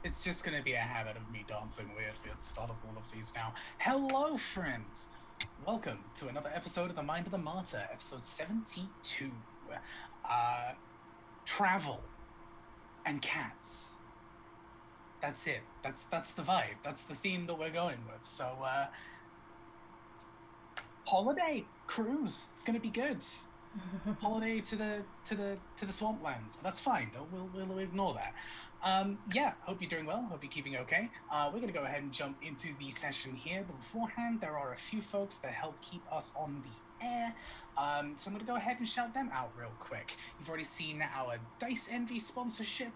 It's just going to be a habit of me dancing weirdly at the start of all of these now. Hello, friends! Welcome to another episode of The Mind of the Martyr, episode 72. Travel and cats. That's it. That's the vibe. That's the theme that we're going with. So, holiday, cruise. It's going to be good. Holiday to the swamplands, but that's fine. We'll ignore that. Hope you're doing well. Hope you're keeping okay. We're gonna go ahead and jump into the session here. But beforehand, there are a few folks that help keep us on the air. So I'm gonna go ahead and shout them out real quick. You've already seen our Dice Envy sponsorship.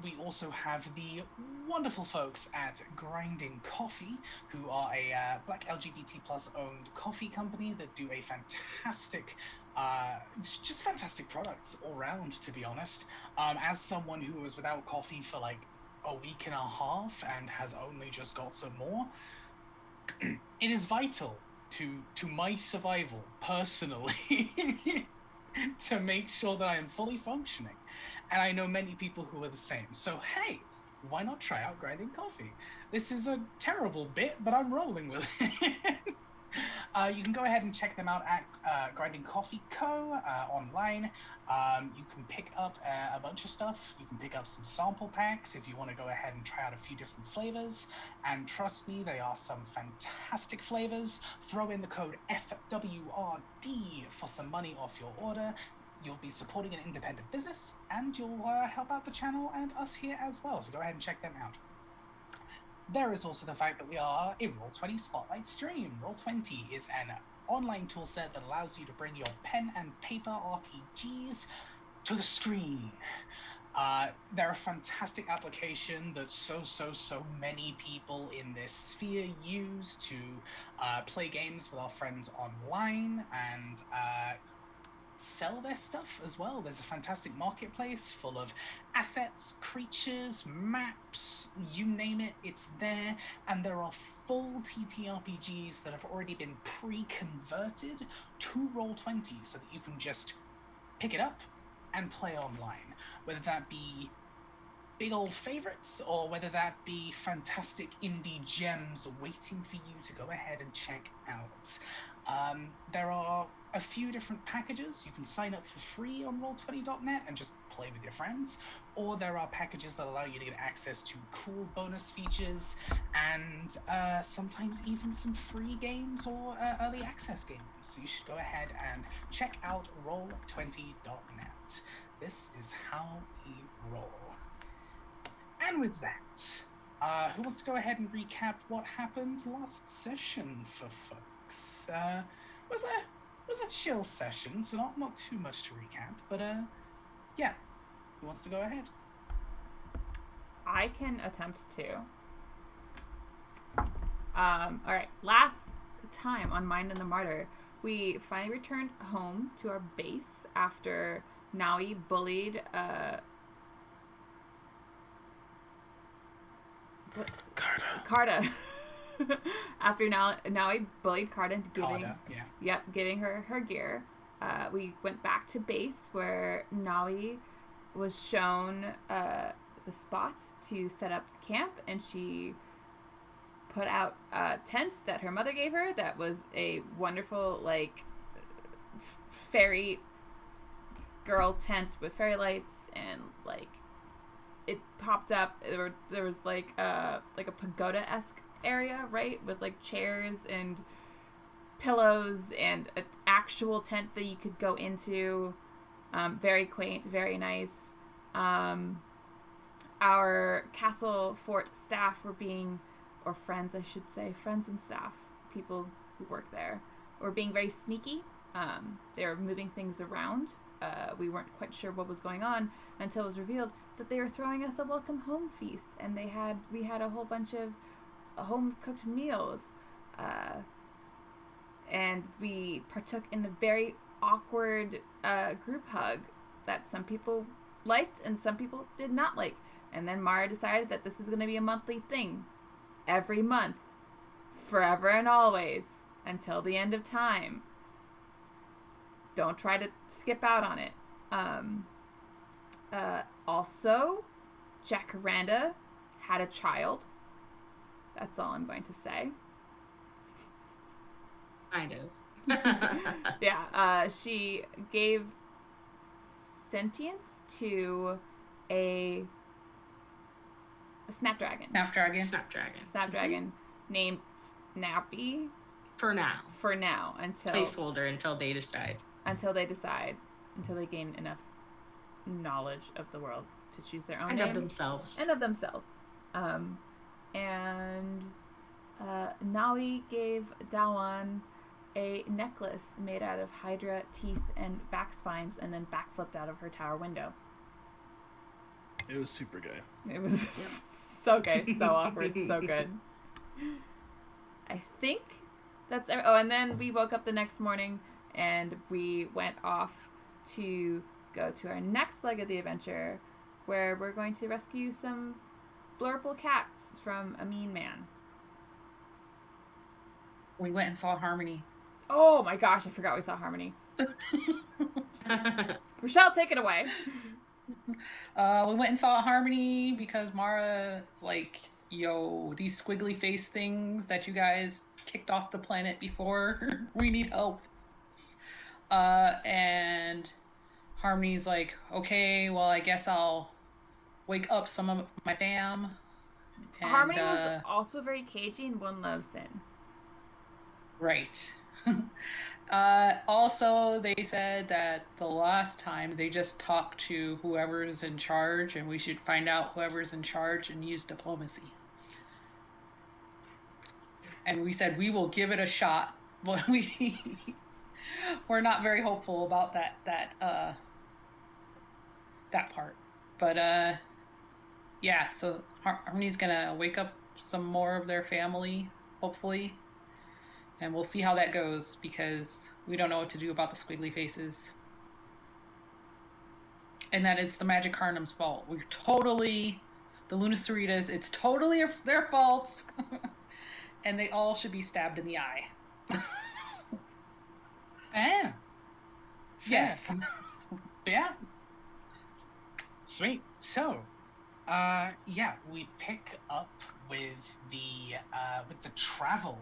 We also have the wonderful folks at Grinding Coffee, who are a Black LGBT plus owned coffee company that do a fantastic just fantastic products all around, to be honest. As someone who was without coffee for like a week and a half and has only just got some more, it is vital to my survival personally to make sure that I am fully functioning. And I know many people who are the same. So hey, why not try out Grinding Coffee? This is a terrible bit, but I'm rolling with it. You can go ahead and check them out at Grinding Coffee Co. Online. You can pick up a bunch of stuff. You can pick up some sample packs if you want to go ahead and try out a few different flavors. And trust me, they are some fantastic flavors. Throw in the code FWRD for some money off your order. You'll be supporting an independent business, and you'll help out the channel and us here as well. So go ahead and check them out. There is also the fact that we are a Roll20 Spotlight stream. Roll20 is an online toolset that allows you to bring your pen and paper RPGs to the screen. They're a fantastic application that so many people in this sphere use to play games with our friends online and sell their stuff as well. There's a fantastic marketplace full of assets, creatures, maps, you name it, it's there. And there are full TTRPGs that have already been pre-converted to Roll20 so that you can just pick it up and play online, whether that be big old favorites or whether that be fantastic indie gems waiting for you to go ahead and check out. There are a few different packages. You can sign up for free on roll20.net and just play with your friends, or there are packages that allow you to get access to cool bonus features and sometimes even some free games or early access games. So you should go ahead and check out roll20.net. This is how we roll. And with that, who wants to go ahead and recap what happened last session for folks? It was a chill session, so not too much to recap, but yeah. Who wants to go ahead? I can attempt to. Alright, last time on Mind and the Martyr, we finally returned home to our base after Naui bullied Carta. After Naui bullied Carta into giving her gear. We went back to base where Naui was shown the spot to set up camp, and she put out a tent that her mother gave her that was a wonderful like fairy girl tent with fairy lights, and like it popped up. There was like a pagoda-esque area, right, with like chairs and pillows and an actual tent that you could go into. Very quaint, very nice. Our castle fort staff friends and staff, people who work there, were being very sneaky. They were moving things around. We weren't quite sure what was going on until it was revealed that they were throwing us a welcome home feast, and we had a whole bunch of home-cooked meals, and we partook in a very awkward group hug that some people liked and some people did not like. And then Mara decided that this is going to be a monthly thing, every month, forever and always, until the end of time. Don't try to skip out on it. Also, Jacaranda had a child. That's all I'm going to say. Kind of. Yeah, she gave sentience to a snapdragon. Snapdragon named Snappy. For now. Until placeholder until they decide. Until they gain enough knowledge of the world to choose their own and name. Of themselves. And Naui gave Dawan a necklace made out of hydra teeth and back spines, and then backflipped out of her tower window. It was super gay. It was so gay, so awkward, so good. I think that's... Oh, and then we woke up the next morning, and we went off to go to our next leg of the adventure, where we're going to rescue some blurple cats from a mean man. We went and saw Harmony. Oh my gosh, I forgot we saw Harmony. Rochelle, take it away. We went and saw Harmony because Mara's like, yo, these squiggly face things that you guys kicked off the planet before, we need help. And Harmony's like, okay, well, I guess I'll wake up some of my fam. And, Harmony was also very cagey and wouldn't let us in. Right. Also, they said that the last time they just talked to whoever's in charge, and we should find out whoever's in charge and use diplomacy. And we said we will give it a shot, but we're not very hopeful about that part. But yeah, so Harmony's gonna wake up some more of their family, hopefully. And we'll see how that goes, because we don't know what to do about the squiggly faces. And that it's the Magic Carnum's fault. We're totally... The Lunaceritas, it's totally their fault. And they all should be stabbed in the eye. Fair. Yes. Yeah. Sweet. So, we pick up with the travel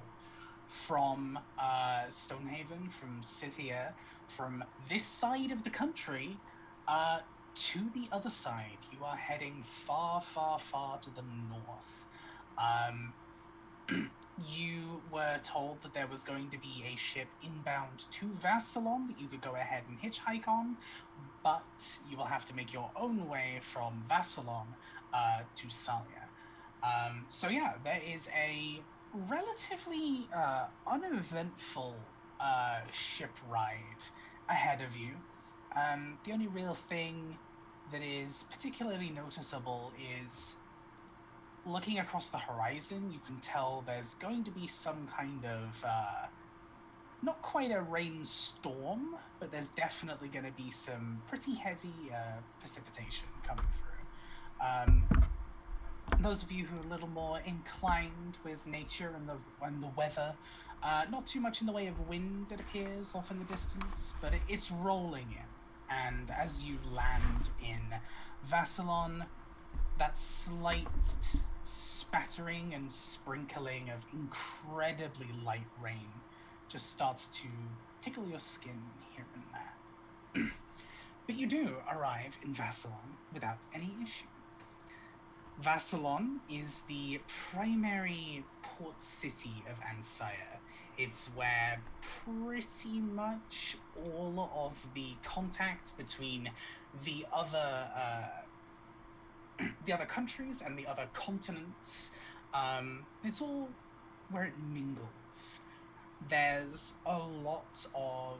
from Stonehaven, from Scythia, from this side of the country to the other side. You are heading far, far, far to the north. You were told that there was going to be a ship inbound to Vasilon that you could go ahead and hitchhike on, but you will have to make your own way from Vasilon to Salia. There is a relatively uneventful ship ride ahead of you. The only real thing that is particularly noticeable is looking across the horizon. You can tell there's going to be some kind of not quite a rainstorm, but there's definitely going to be some pretty heavy precipitation coming through. Those of you who are a little more inclined with nature and the weather, not too much in the way of wind that appears off in the distance, but it's rolling in. And as you land in Vasilon, that slight spattering and sprinkling of incredibly light rain just starts to tickle your skin here and there. But you do arrive in Vasilon without any issue. Vasilon is the primary port city of Ansaya. It's where pretty much all of the contact between the other countries and the other continents, it's all where it mingles. There's a lot of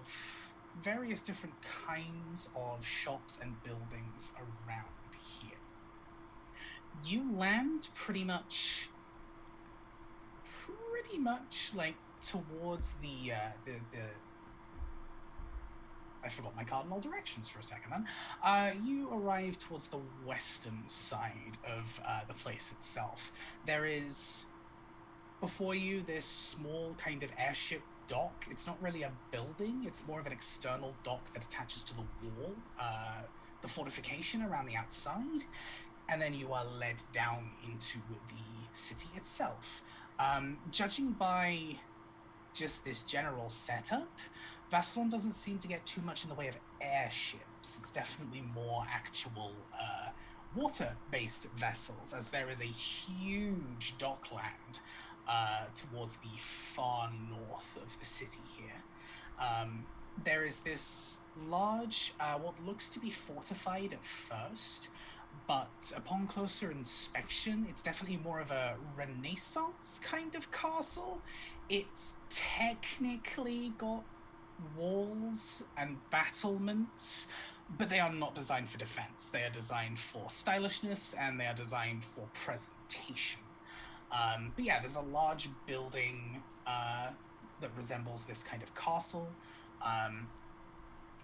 various different kinds of shops and buildings around here. You land pretty much like towards the I forgot my cardinal directions for a second then. You arrive towards the western side of the place itself. There is before you this small kind of airship dock. It's not really a building, it's more of an external dock that attaches to the wall, the fortification around the outside. and then you are led down into the city itself. Judging by just this general setup, Vasilon doesn't seem to get too much in the way of airships. It's definitely more actual water-based vessels, as there is a huge dockland towards the far north of the city here. There is this large, what looks to be fortified at first, but upon closer inspection, it's definitely more of a Renaissance kind of castle. It's technically got walls and battlements, but they are not designed for defense. They are designed for stylishness, and they are designed for presentation. But yeah, there's a large building that resembles this kind of castle.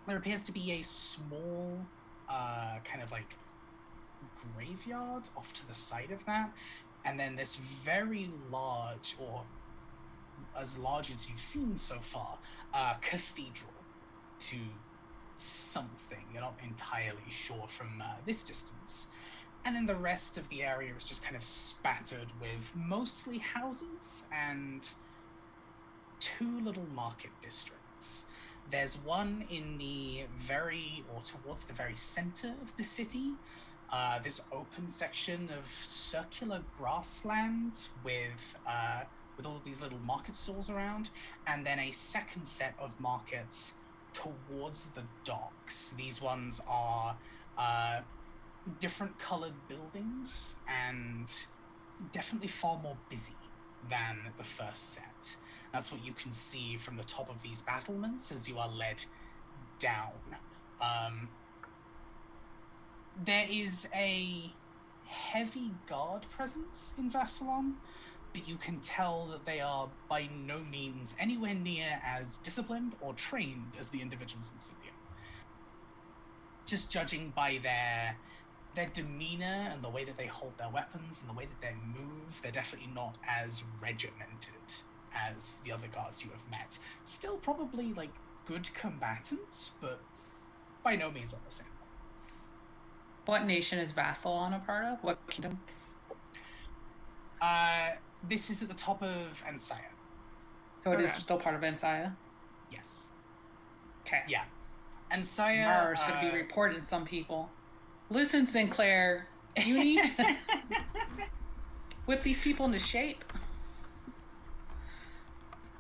There appears to be a small kind of like graveyard off to the side of that, and then this very large, or as large as you've seen so far, cathedral to something. You're not entirely sure from this distance. And then the rest of the area is just kind of spattered with mostly houses and two little market districts. There's one in the towards the very center of the city, this open section of circular grassland with all of these little market stalls around, and then a second set of markets towards the docks. These ones are different colored buildings and definitely far more busy than the first set. That's what you can see from the top of these battlements as you are led down. There is a heavy guard presence in Vasilon, but you can tell that they are by no means anywhere near as disciplined or trained as the individuals in Scythia. Just judging by their demeanor and the way that they hold their weapons and the way that they move, they're definitely not as regimented as the other guards you have met. Still probably like good combatants, but by no means on the same. What nation is Vasilon a part of? What kingdom? This is at the top of Ansaya. So it is still part of Ansaya? Yes. Okay. Yeah. Ansaya... Martyr's going to be reporting some people. Listen, Sinclair, you need to whip these people into shape.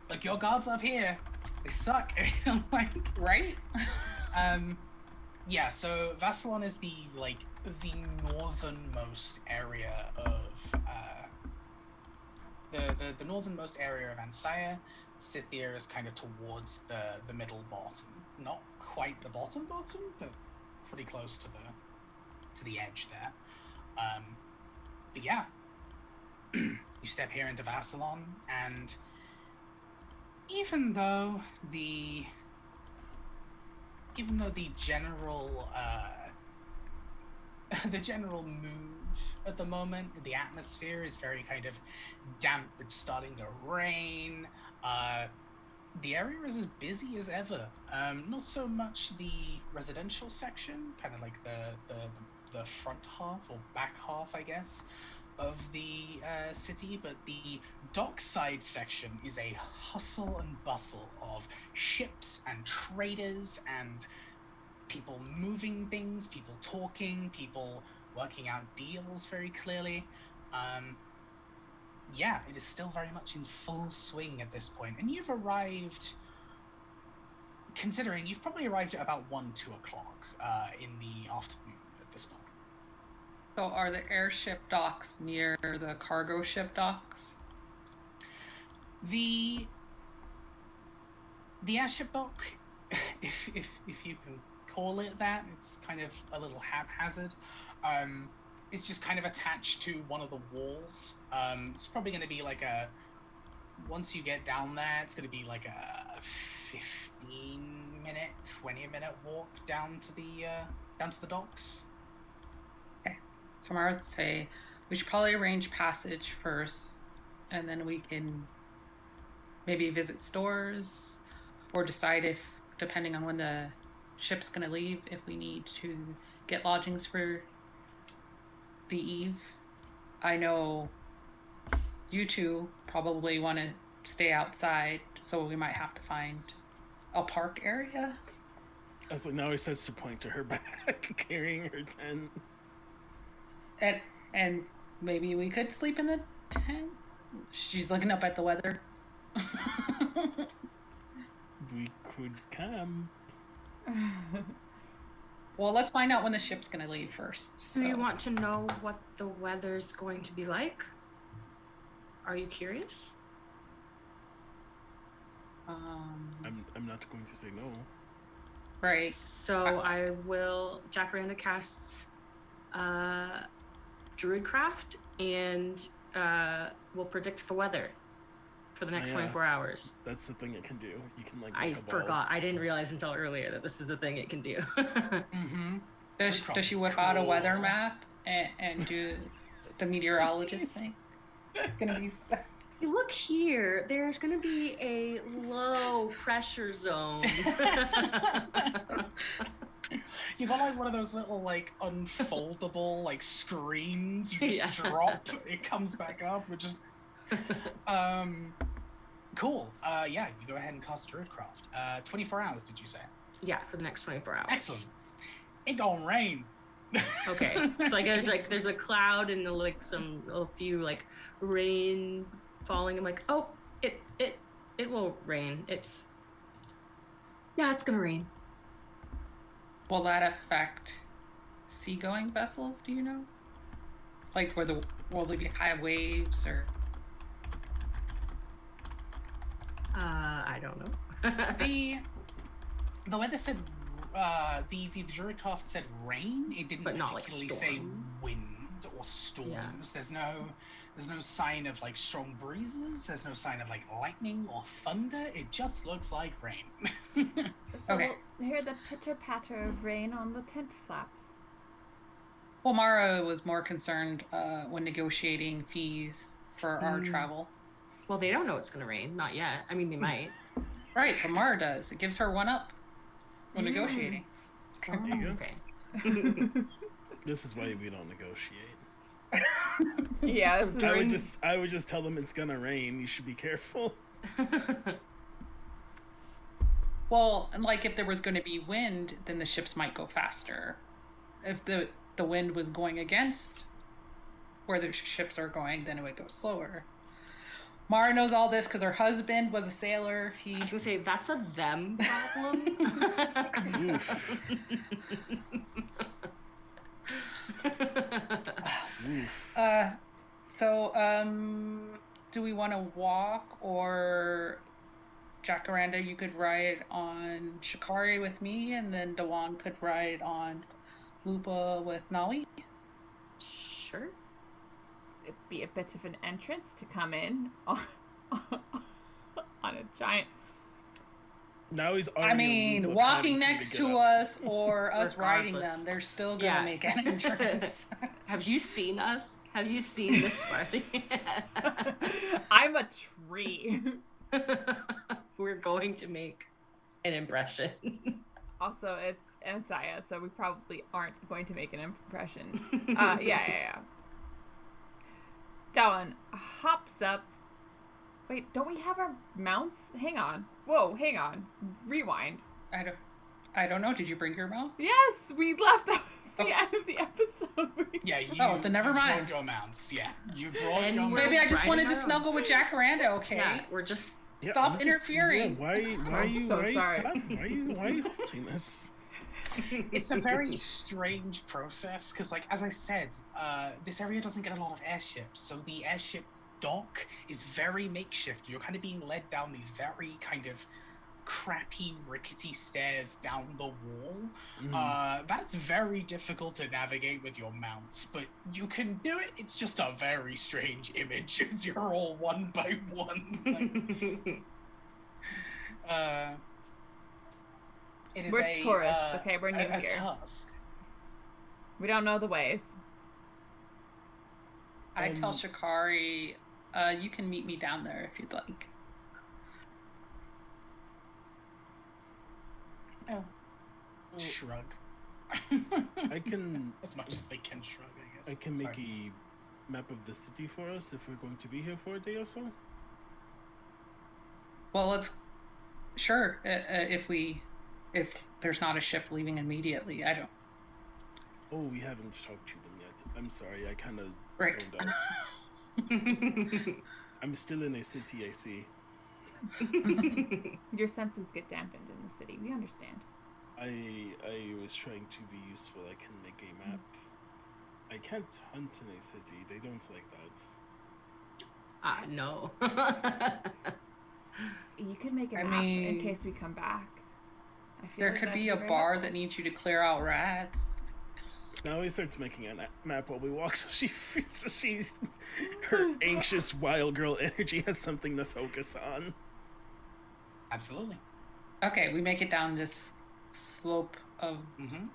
Like, your guards up here, they suck. Like, right? Yeah, so Vasilon is the northernmost area of the northernmost area of Ansaya. Scythia is kind of towards the middle bottom. Not quite the bottom, but pretty close to the edge there. But yeah. You step here into Vasilon, and even though the general mood at the moment, the atmosphere is very kind of damp. It's starting to rain. The area is as busy as ever. Not so much the residential section, kind of like the front half or back half, I guess, of the city, but the dockside section is a hustle and bustle of ships and traders and people moving things, people talking, people working out deals very clearly. Yeah, it is still very much in full swing at this point. And you've arrived, considering you've probably arrived at about 1-2 o'clock in the afternoon at this point. So are the airship docks near the cargo ship docks? The airship dock, if you can call it that, it's kind of a little haphazard. It's just kind of attached to one of the walls. It's probably going to be like once you get down there, it's going to be like a 15-minute, 20-minute walk down to the docks. Okay. So I would say we should probably arrange passage first, and then we can maybe visit stores or decide if, depending on when the ship's going to leave, if we need to get lodgings for the eve. I know you two probably want to stay outside, so we might have to find a park area. I was like, now he starts to point to her back, carrying her tent. And maybe we could sleep in the tent? She's looking up at the weather. We could come. Well, let's find out when the ship's going to leave first. So. Do you want to know what the weather's going to be like? Are you curious? I'm not going to say no. Right. So I will. Jacaranda casts Druidcraft and will predict the weather for the next 24 hours. That's the thing it can do. You can like. I forgot. I didn't realize until earlier that this is a thing it can do. Mm-hmm. Does she whip out a weather map and do the meteorologist thing? It's gonna be. Look here. There's gonna be a low pressure zone. You got like one of those little like unfoldable like screens. You just drop, it comes back up. Which is cool. Yeah, you go ahead and cast Druidcraft. 24 hours, did you say? Yeah, for the next 24 hours. Excellent. It gonna rain. Okay, so I guess like there's a cloud and a few like rain falling. I'm like, oh, it will rain. It's gonna rain. Will that affect seagoing vessels? Do you know? Like, will there be high waves or? I don't know. The weather said the Druidcraft said rain. It didn't particularly say wind or storms. Yeah. There's no sign of like strong breezes. There's no sign of like lightning or thunder. It just looks like rain. So okay. We'll hear the pitter patter of rain on the tent flaps. Well, Mara was more concerned when negotiating fees for our travel. Well, they don't know it's going to rain. Not yet. I mean, they might. Right, but Mara does. It gives her one up when negotiating. There you go. Okay. This is why we don't negotiate. Yeah, I would just tell them it's gonna rain. You should be careful. Well, like if there was going to be wind, then the ships might go faster. If the wind was going against where the ships are going, then it would go slower. Mara knows all this because her husband was a sailor. I was gonna say that's a them problem. Do we want to walk, or Jacaranda, you could ride on Shikari with me, and then Dewan could ride on Lupa with Nawi? Sure. It'd be a bit of an entrance to come in on a giant. Now he's walking next to us or us riding them, they're still gonna make an entrance. Have you seen us? Have you seen this party? I'm a tree. We're going to make an impression. Also, it's Ansaya, so we probably aren't going to make an impression. Yeah. Dawan hops up. Wait, don't we have our mounts? Hang on. Whoa, hang on. Rewind. I don't know. Did you bring your mount? Yes, we left. That was the end of the episode. Yeah, then never mind. Brought your mounts. Yeah, you brought your mounts. Maybe I just wanted to snuggle with Jacaranda. Okay. Yeah, we're just stop interfering. Why are you halting this? It's a very strange process because, like, as I said, this area doesn't get a lot of airships, so the airship dock is very makeshift. You're kind of being led down these very kind of crappy, rickety stairs down the wall. That's very difficult to navigate with your mounts, but you can do it. It's just a very strange image as you're all one by one. We're tourists, okay? We're new here. Task. We don't know the ways. I tell Shikari, you can meet me down there if you'd like. Oh. Shrug. I can... As much as they can shrug, I guess. I can make a map of the city for us if we're going to be here for a day or so. Well, let's... Sure, if there's not a ship leaving immediately, I don't... Oh, we haven't talked to them yet. I'm sorry, I kind of Right. zoned out. I'm still in a city, I see. Your senses get dampened in the city. We understand. I was trying to be useful. I can make a map. I can't hunt in a city. They don't like that. No. You could make a map in case we come back. I feel there could be a bar that needs you to clear out rats. Now he starts making a map while we walk, so she's her anxious wild girl energy has something to focus on. Absolutely. Okay, we make it down this slope of... Mm-hmm.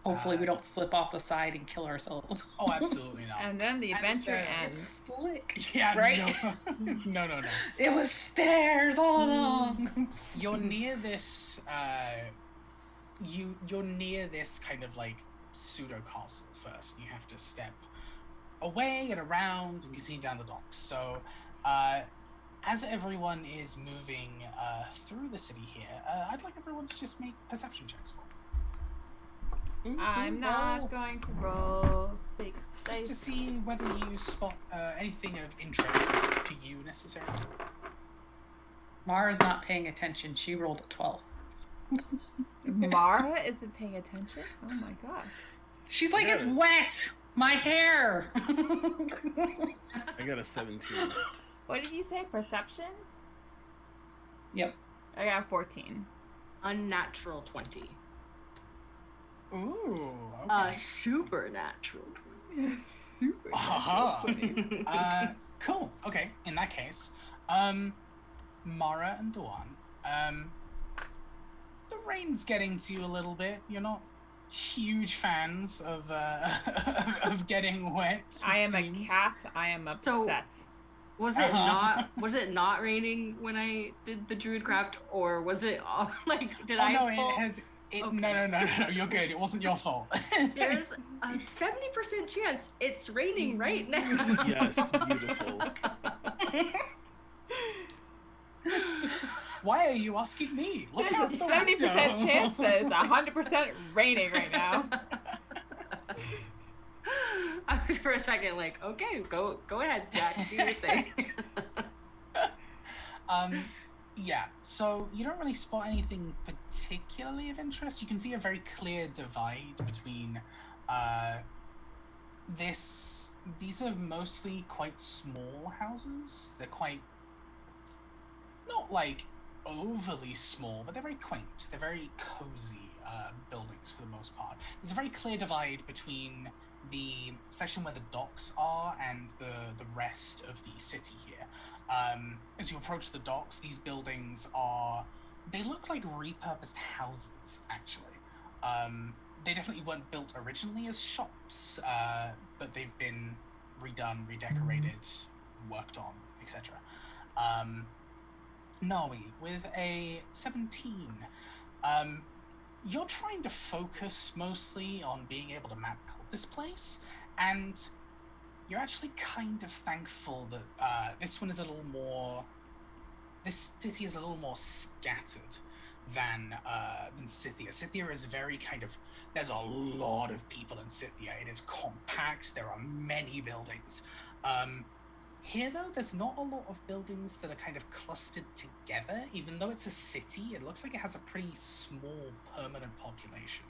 Hopefully we don't slip off the side and kill ourselves. Oh, absolutely not. And then the adventure ends. Slick. Yeah, right? No. It was stairs all along. You're near this, you're near this kind of like pseudo castle first. You have to step away and around and continue down the docks. So, as everyone is moving through the city here, I'd like everyone to just make perception checks for me. I'm not going to roll fake dice. Just to see whether you spot anything of interest to you necessarily. Mara's not paying attention. She rolled a 12. Mara isn't paying attention? Oh my gosh. She's like, it's wet! My hair! I got a 17. What did you say? Perception? Yep. I got 14. Unnatural 20. Ooh, okay. Supernatural 20. Supernatural 20. Cool. Okay, in that case, Mara and Dawn, the rain's getting to you a little bit. You're not huge fans of of getting wet. I am a cat. I am upset. So, was it not raining when I did the druidcraft, or was it all, like did I? No, No, you're good. It wasn't your fault. There's a 70% chance it's raining right now. Yes, beautiful. Why are you asking me? There's a 70% chance that it's 100% raining right now. I was for a second like, okay, go ahead, Jack, do your thing. Yeah, so you don't really spot anything particularly of interest. You can see a very clear divide between these are mostly quite small houses. They're quite not like overly small, but they're very quaint. They're very cozy buildings for the most part. There's a very clear divide between the section where the docks are and the rest of the city here. As you approach the docks, these buildings they look like repurposed houses, actually. They definitely weren't built originally as shops, but they've been redone, redecorated, worked on, etc. Noe, with a 17, you're trying to focus mostly on being able to map out this place, and you're actually kind of thankful that this city is a little more scattered than Scythia. Scythia is very kind of, there's a lot of people in Scythia. It is compact. There are many buildings. Here, though, there's not a lot of buildings that are kind of clustered together. Even though it's a city, it looks like it has a pretty small permanent population.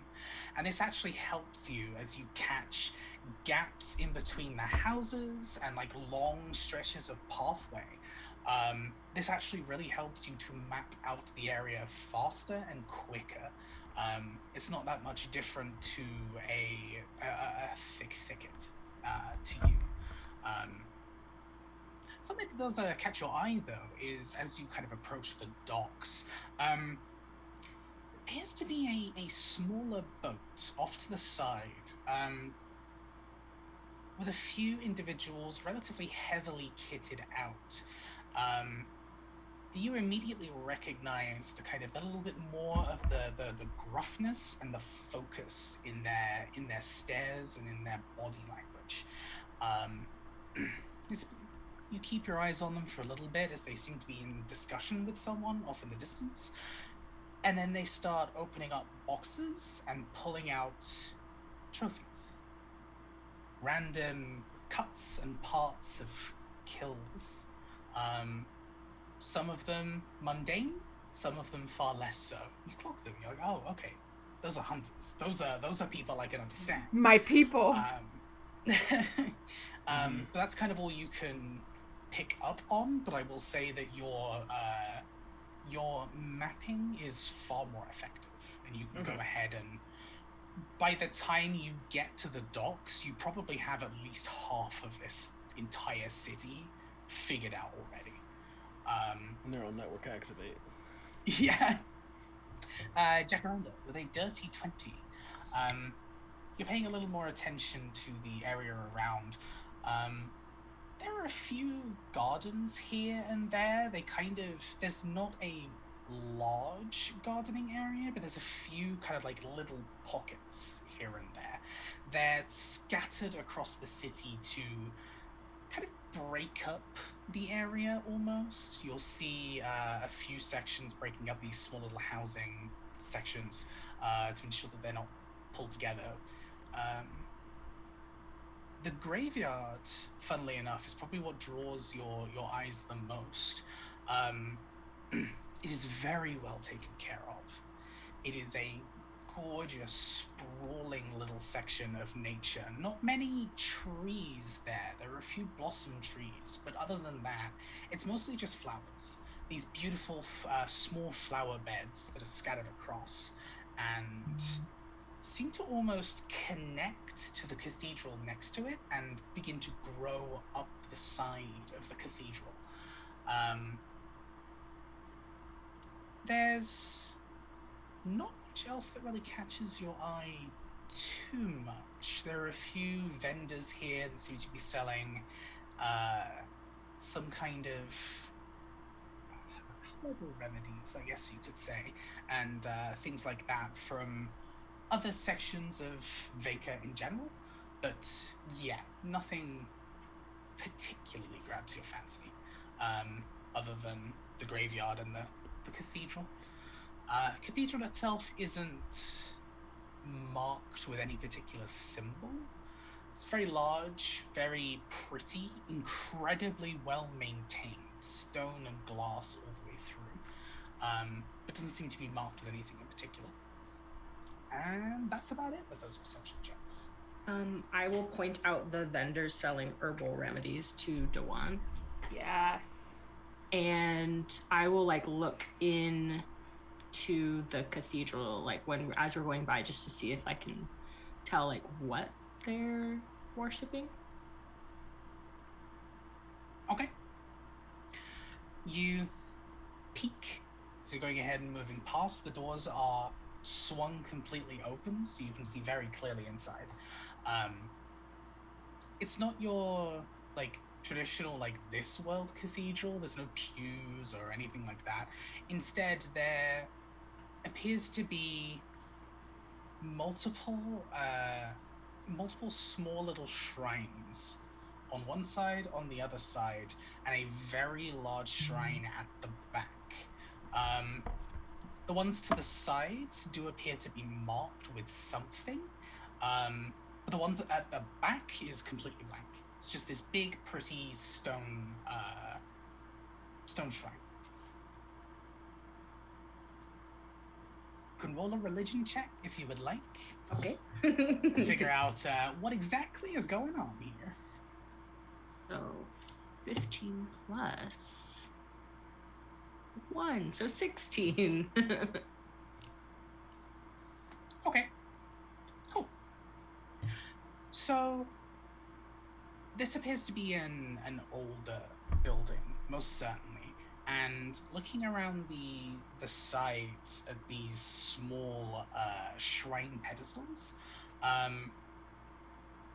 And this actually helps you as you catch gaps in between the houses and like long stretches of pathway. This actually really helps you to map out the area faster and quicker. It's not that much different to a thick thicket to you. Something that does catch your eye, though, is as you kind of approach the docks, appears to be a smaller boat off to the side, with a few individuals relatively heavily kitted out. you immediately recognize the kind of a little bit more of the gruffness and the focus in their stares and in their body language. You keep your eyes on them for a little bit as they seem to be in discussion with someone off in the distance, and then they start opening up boxes and pulling out trophies, random cuts and parts of kills. Some of them mundane, some of them far less so. You clock them, you're like, oh, okay, those are hunters. Those are people I can understand. My people. But that's kind of all you can pick up on. But I will say that your mapping is far more effective, and you can go ahead and by the time you get to the docks, you probably have at least half of this entire city figured out already. Neural network activate. Yeah. Jacaranda, with a dirty 20. You're paying a little more attention to the area around. There are a few gardens here and there. There's not a large gardening area, but there's a few kind of like little pockets here and there. They're scattered across the city to kind of break up the area almost. You'll see a few sections breaking up these small little housing sections to ensure that they're not pulled together. The graveyard, funnily enough, is probably what draws your eyes the most. It is very well taken care of. It is a gorgeous, sprawling little section of nature. Not many trees there. There are a few blossom trees, but other than that, it's mostly just flowers. These beautiful, small flower beds that are scattered across and seem to almost connect to the cathedral next to it and begin to grow up the side of the cathedral. There's not much else that really catches your eye too much. There are a few vendors here that seem to be selling some kind of herbal remedies, I guess you could say, and things like that from other sections of Veka in general. But yeah, nothing particularly grabs your fancy, other than the graveyard and the cathedral. Cathedral itself isn't marked with any particular symbol. It's very large, very pretty, incredibly well maintained, stone and glass all the way through, but doesn't seem to be marked with anything in particular. And that's about it with those perception checks. I will point out the vendors selling herbal remedies to Dewan. Yes. And I will look in to the cathedral as we're going by, just to see if I can tell what they're worshipping. Okay. You peek, so you're going ahead and moving past. The doors are swung completely open, so you can see very clearly inside. It's not your traditional this world cathedral. There's no pews or anything like that. Instead, there appears to be multiple small little shrines on one side, on the other side, and a very large shrine at the back. The ones to the sides do appear to be marked with something, but the ones at the back is completely blank. It's just this big, pretty stone shrine. You can roll a religion check if you would like. Okay. Figure out what exactly is going on here. So, 15 plus 1, so 16. Okay. Cool. So, this appears to be an older building, most certainly. And looking around the sides of these small shrine pedestals,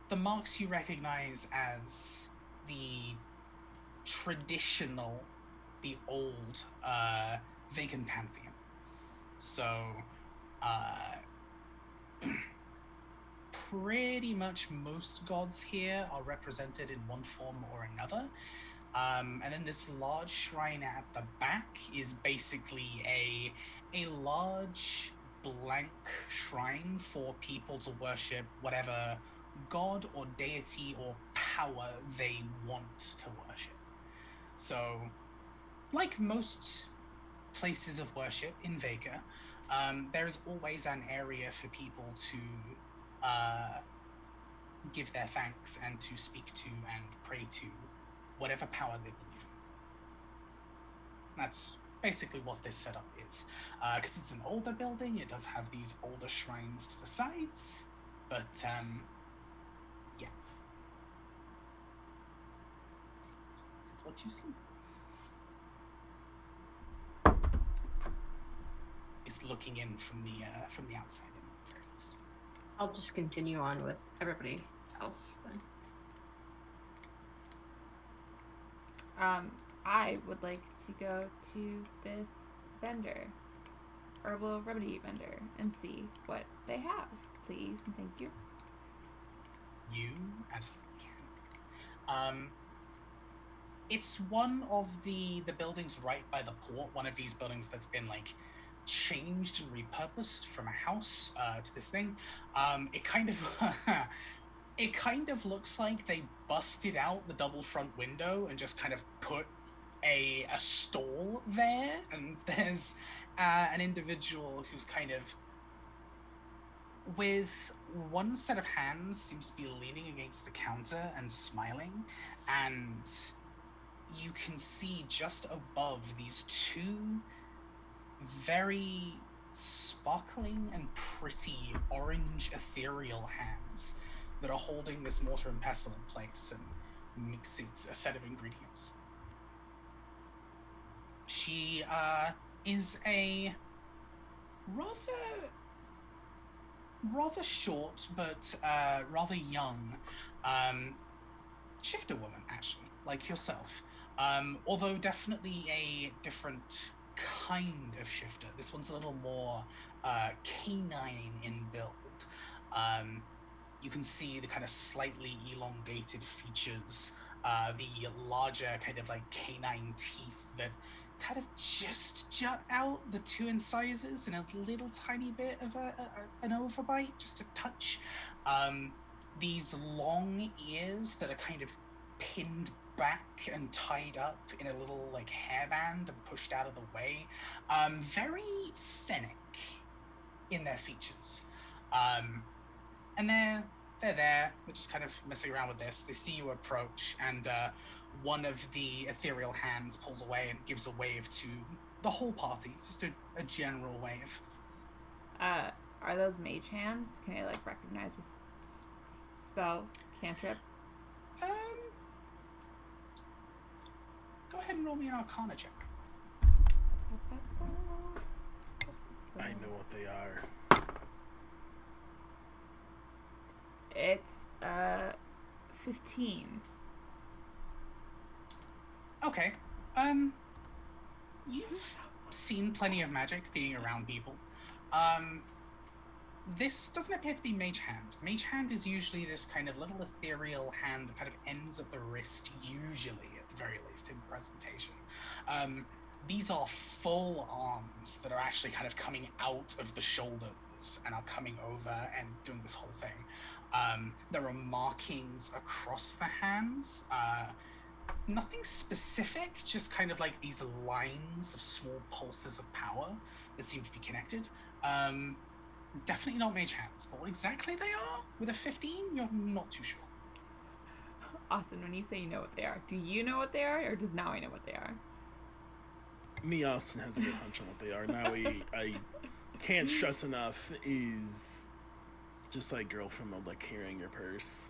the marks you recognize as the traditional the old Vegan pantheon. So pretty much most gods here are represented in one form or another. And then this large shrine at the back is basically a large blank shrine for people to worship whatever god or deity or power they want to worship. So, like most places of worship in Vega, there's always an area for people to give their thanks and to speak to and pray to whatever power they believe in. That's basically what this setup is. Because it's an older building, it does have these older shrines to the sides, but yeah. That's what you see. It's looking in from the outside. I'll just continue on with everybody else then. I would like to go to this vendor, herbal remedy vendor, and see what they have, please, and thank you. You absolutely can. It's one of the buildings right by the port, one of these buildings that's been like changed and repurposed from a house to this thing. It kind of looks like they busted out the double front window and just kind of put a stall there, and there's an individual who's kind of with one set of hands seems to be leaning against the counter and smiling, and you can see just above these two very sparkling and pretty orange ethereal hands that are holding this mortar and pestle in place and mixing a set of ingredients. She is a rather short but rather young shifter woman, actually, like yourself. Although definitely a different kind of shifter. This one's a little more canine in build. You can see the kind of slightly elongated features, the larger kind of like canine teeth that kind of just jut out, the two incisors, and a little tiny bit of an overbite, just a touch. These long ears that are kind of pinned back and tied up in a little like hairband and pushed out of the way. Very fennec in their features. And they're there, they're just kind of messing around with this. They see you approach, and one of the ethereal hands pulls away and gives a wave to the whole party, just a general wave. Are those mage hands? Can I like recognize this spell cantrip? Go ahead and roll me an Arcana check. I know what they are. It's 15. Okay. You've seen plenty of magic being around people. This doesn't appear to be Mage Hand. Mage Hand is usually this kind of little ethereal hand that kind of ends at the wrist, usually, at the very least, in presentation. These are full arms that are actually kind of coming out of the shoulders and are coming over and doing this whole thing. There are markings across the hands. Nothing specific, just kind of like these lines of small pulses of power that seem to be connected. Definitely not mage hands, but what exactly they are with a 15, you're not too sure. Austin, when you say you know what they are, do you know what they are, or does Naui know what they are? Me, Austin, has a good hunch on what they are. Naui, I can't stress enough, is just like girlfriend mode, like carrying your purse.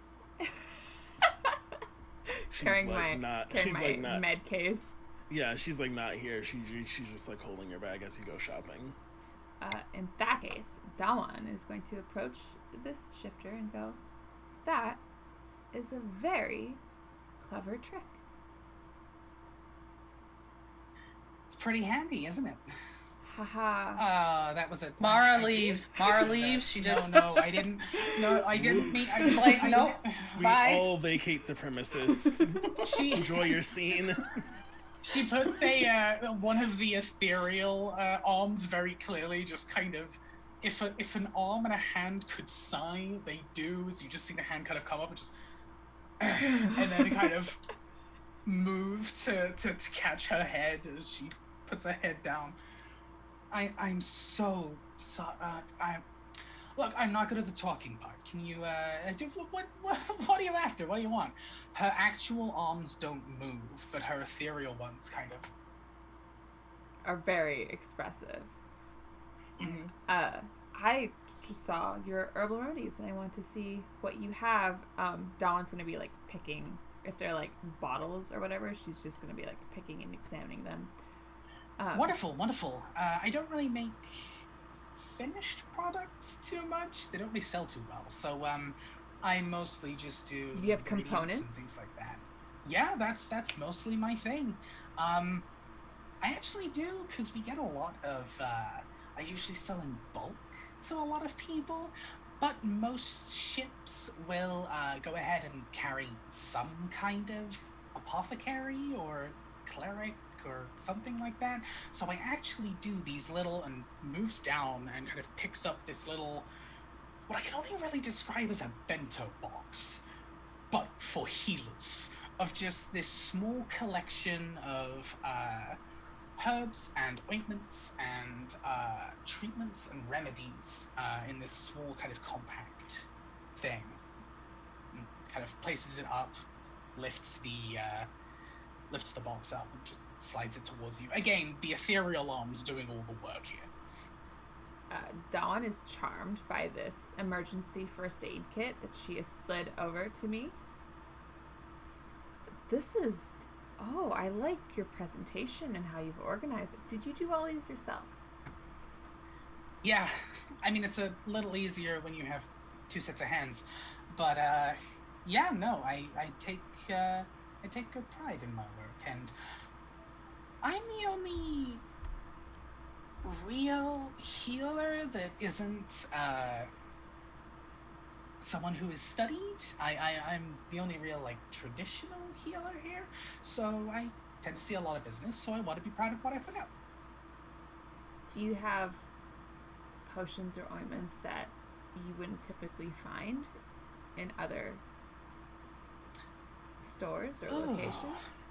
Carrying my med case. Yeah, she's like not here. She's just like holding your bag as you go shopping. In that case, Dawan is going to approach this shifter and go, "That is a very clever trick." pretty handy, isn't it? Haha. That was a... Mara leaves. Mara leaves. She just... No, I didn't. No, I didn't mean... I was like, nope. We Bye. all vacate the premises. Enjoy your scene. She puts one of the ethereal arms very clearly, just kind of... If an arm and a hand could sigh, they do. So you just see the hand kind of come up and just... and then kind of move to catch her head as she puts her head down. I'm so look, I'm not good at the talking part. Can you what are you after? What do you want? Her actual arms don't move, but her ethereal ones kind of are very expressive. Mm-hmm. I just saw your herbal remedies and I want to see what you have. Dawn's gonna be like picking, if they're like bottles or whatever, she's just gonna be like picking and examining them. Wonderful. I don't really make finished products too much. They don't really sell too well. So I mostly just do... You have components? And things like that. Yeah, that's mostly my thing. I actually do, because we get a lot of... I usually sell in bulk to a lot of people, but most ships will go ahead and carry some kind of apothecary or cleric or something like that. So I actually do these little, and moves down and kind of picks up this little, what I can only really describe as a bento box, but for healers, of just this small collection of herbs and ointments and treatments and remedies in this small kind of compact thing. And kind of places it up, lifts the box up and just slides it towards you. Again, the ethereal arms doing all the work here. Dawn is charmed by this emergency first aid kit that she has slid over to me. This is... Oh, I like your presentation and how you've organized it. Did you do all these yourself? Yeah, I mean, it's a little easier when you have two sets of hands. But, yeah, no, I take good pride in my work, and I'm the only real healer that isn't someone who is studied. I'm the only real, like, traditional healer here, so I tend to see a lot of business, so I want to be proud of what I put out. Do you have potions or ointments that you wouldn't typically find in other stores or locations?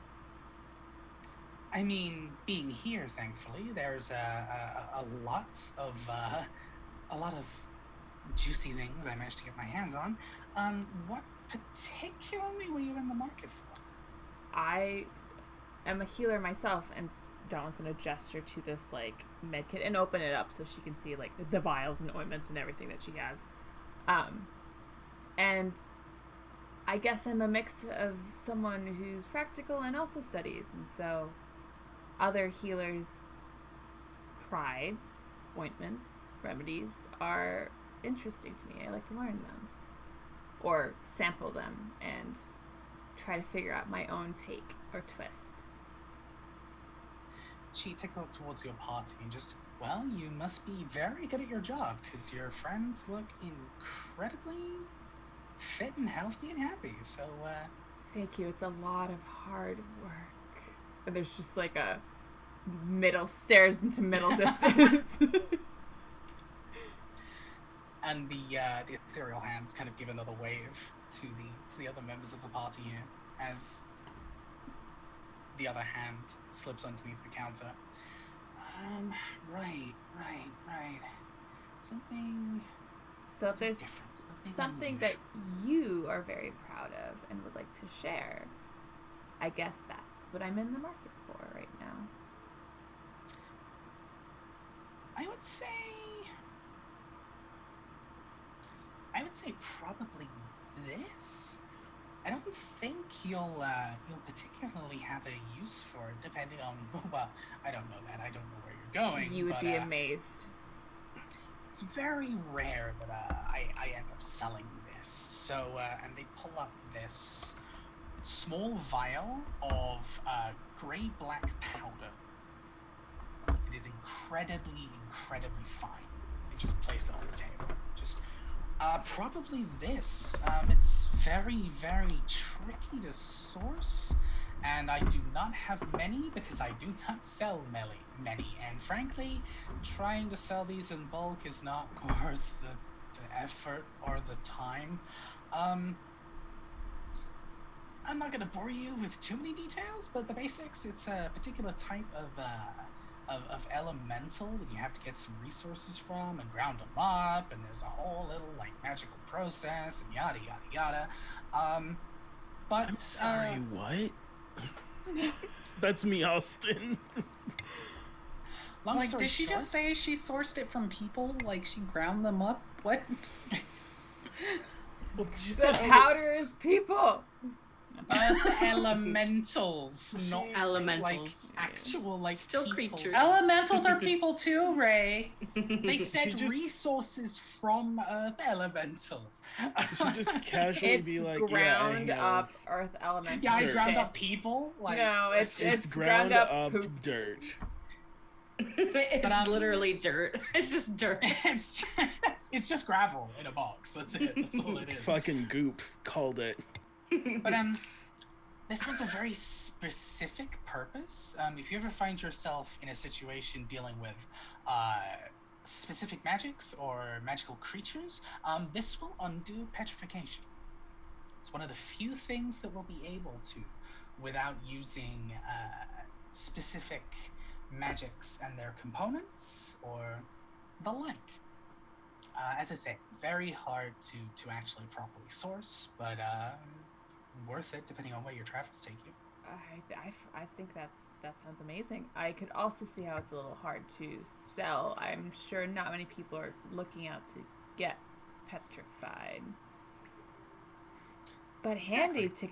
I mean, being here, thankfully, there's a lot of juicy things I managed to get my hands on. What particularly were you in the market for? I am a healer myself, and Dawn's gonna gesture to this like med kit and open it up so she can see like the vials and ointments and everything that she has. And I guess I'm a mix of someone who's practical and also studies, and so other healers' prides, ointments, remedies are interesting to me. I like to learn them or sample them and try to figure out my own take or twist. She takes a look towards your party and just, well, you must be very good at your job because your friends look incredibly fit and healthy and happy. So, thank you. It's a lot of hard work. And there's just like a stares into middle distance. And the ethereal hands kind of give another wave to the other members of the party here as the other hand slips underneath the counter. Right. Something... So if there's something that you are very proud of and would like to share, I guess that's what I'm in the market for right now. I would say probably this. I don't think you'll particularly have a use for it, depending on, well, I don't know that. I don't know where you're going. You would be amazed. It's very rare that I end up selling this. So, and they pull up this small vial of gray-black powder. is incredibly, incredibly fine. They just place it on the table. Just probably this. It's very, very tricky to source, and I do not have many because I do not sell many. And frankly, trying to sell these in bulk is not worth the effort or the time. I'm not going to bore you with too many details, but the basics, it's a particular type of elemental that you have to get some resources from and ground them up, and there's a whole little like magical process and yada yada yada. But I'm sorry, what? That's me, Austin. Like, did she just say she sourced it from people? Like, she ground them up? What? Well, she The powder is people. Elementals, not elementals. Like actual, like still people. creatures. Elementals are people too, Ray. They said resources from Earth elementals. She just casually be like, ground up Earth elementals. Yeah, I ground up people. Like, no, it's ground up poop. dirt. It's literally dirt. It's just dirt. It's just gravel in a box. That's it. That's all it is. It's fucking goop. Called it. But this one's a very specific purpose. If you ever find yourself in a situation dealing with specific magics or magical creatures, this will undo petrification. It's one of the few things that we'll be able to without using specific magics and their components or the like. As I say, very hard to actually properly source, but worth it depending on where your travels take you. I think that sounds amazing. I could also see how it's a little hard to sell. I'm sure not many people are looking out to get petrified, but handy to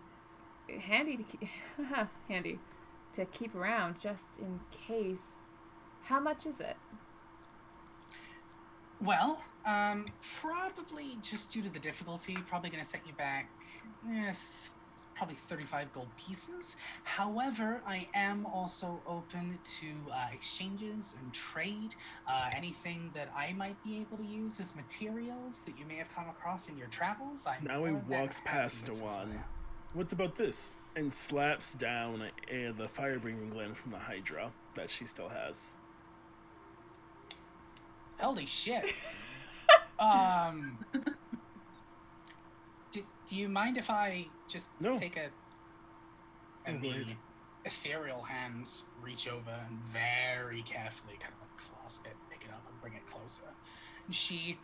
keep around just in case. How much is it? Well, probably just due to the difficulty, probably going to set you back probably 35 gold pieces. However, I am also open to exchanges and trade. Anything that I might be able to use as materials that you may have come across in your travels. Now he walks past one. What's about this? And slaps down the fire-breathing gland from the Hydra that she still has. Holy shit. Do you mind if I just take and the ethereal hands reach over and very carefully kind of like clasp it, pick it up, and bring it closer? And she...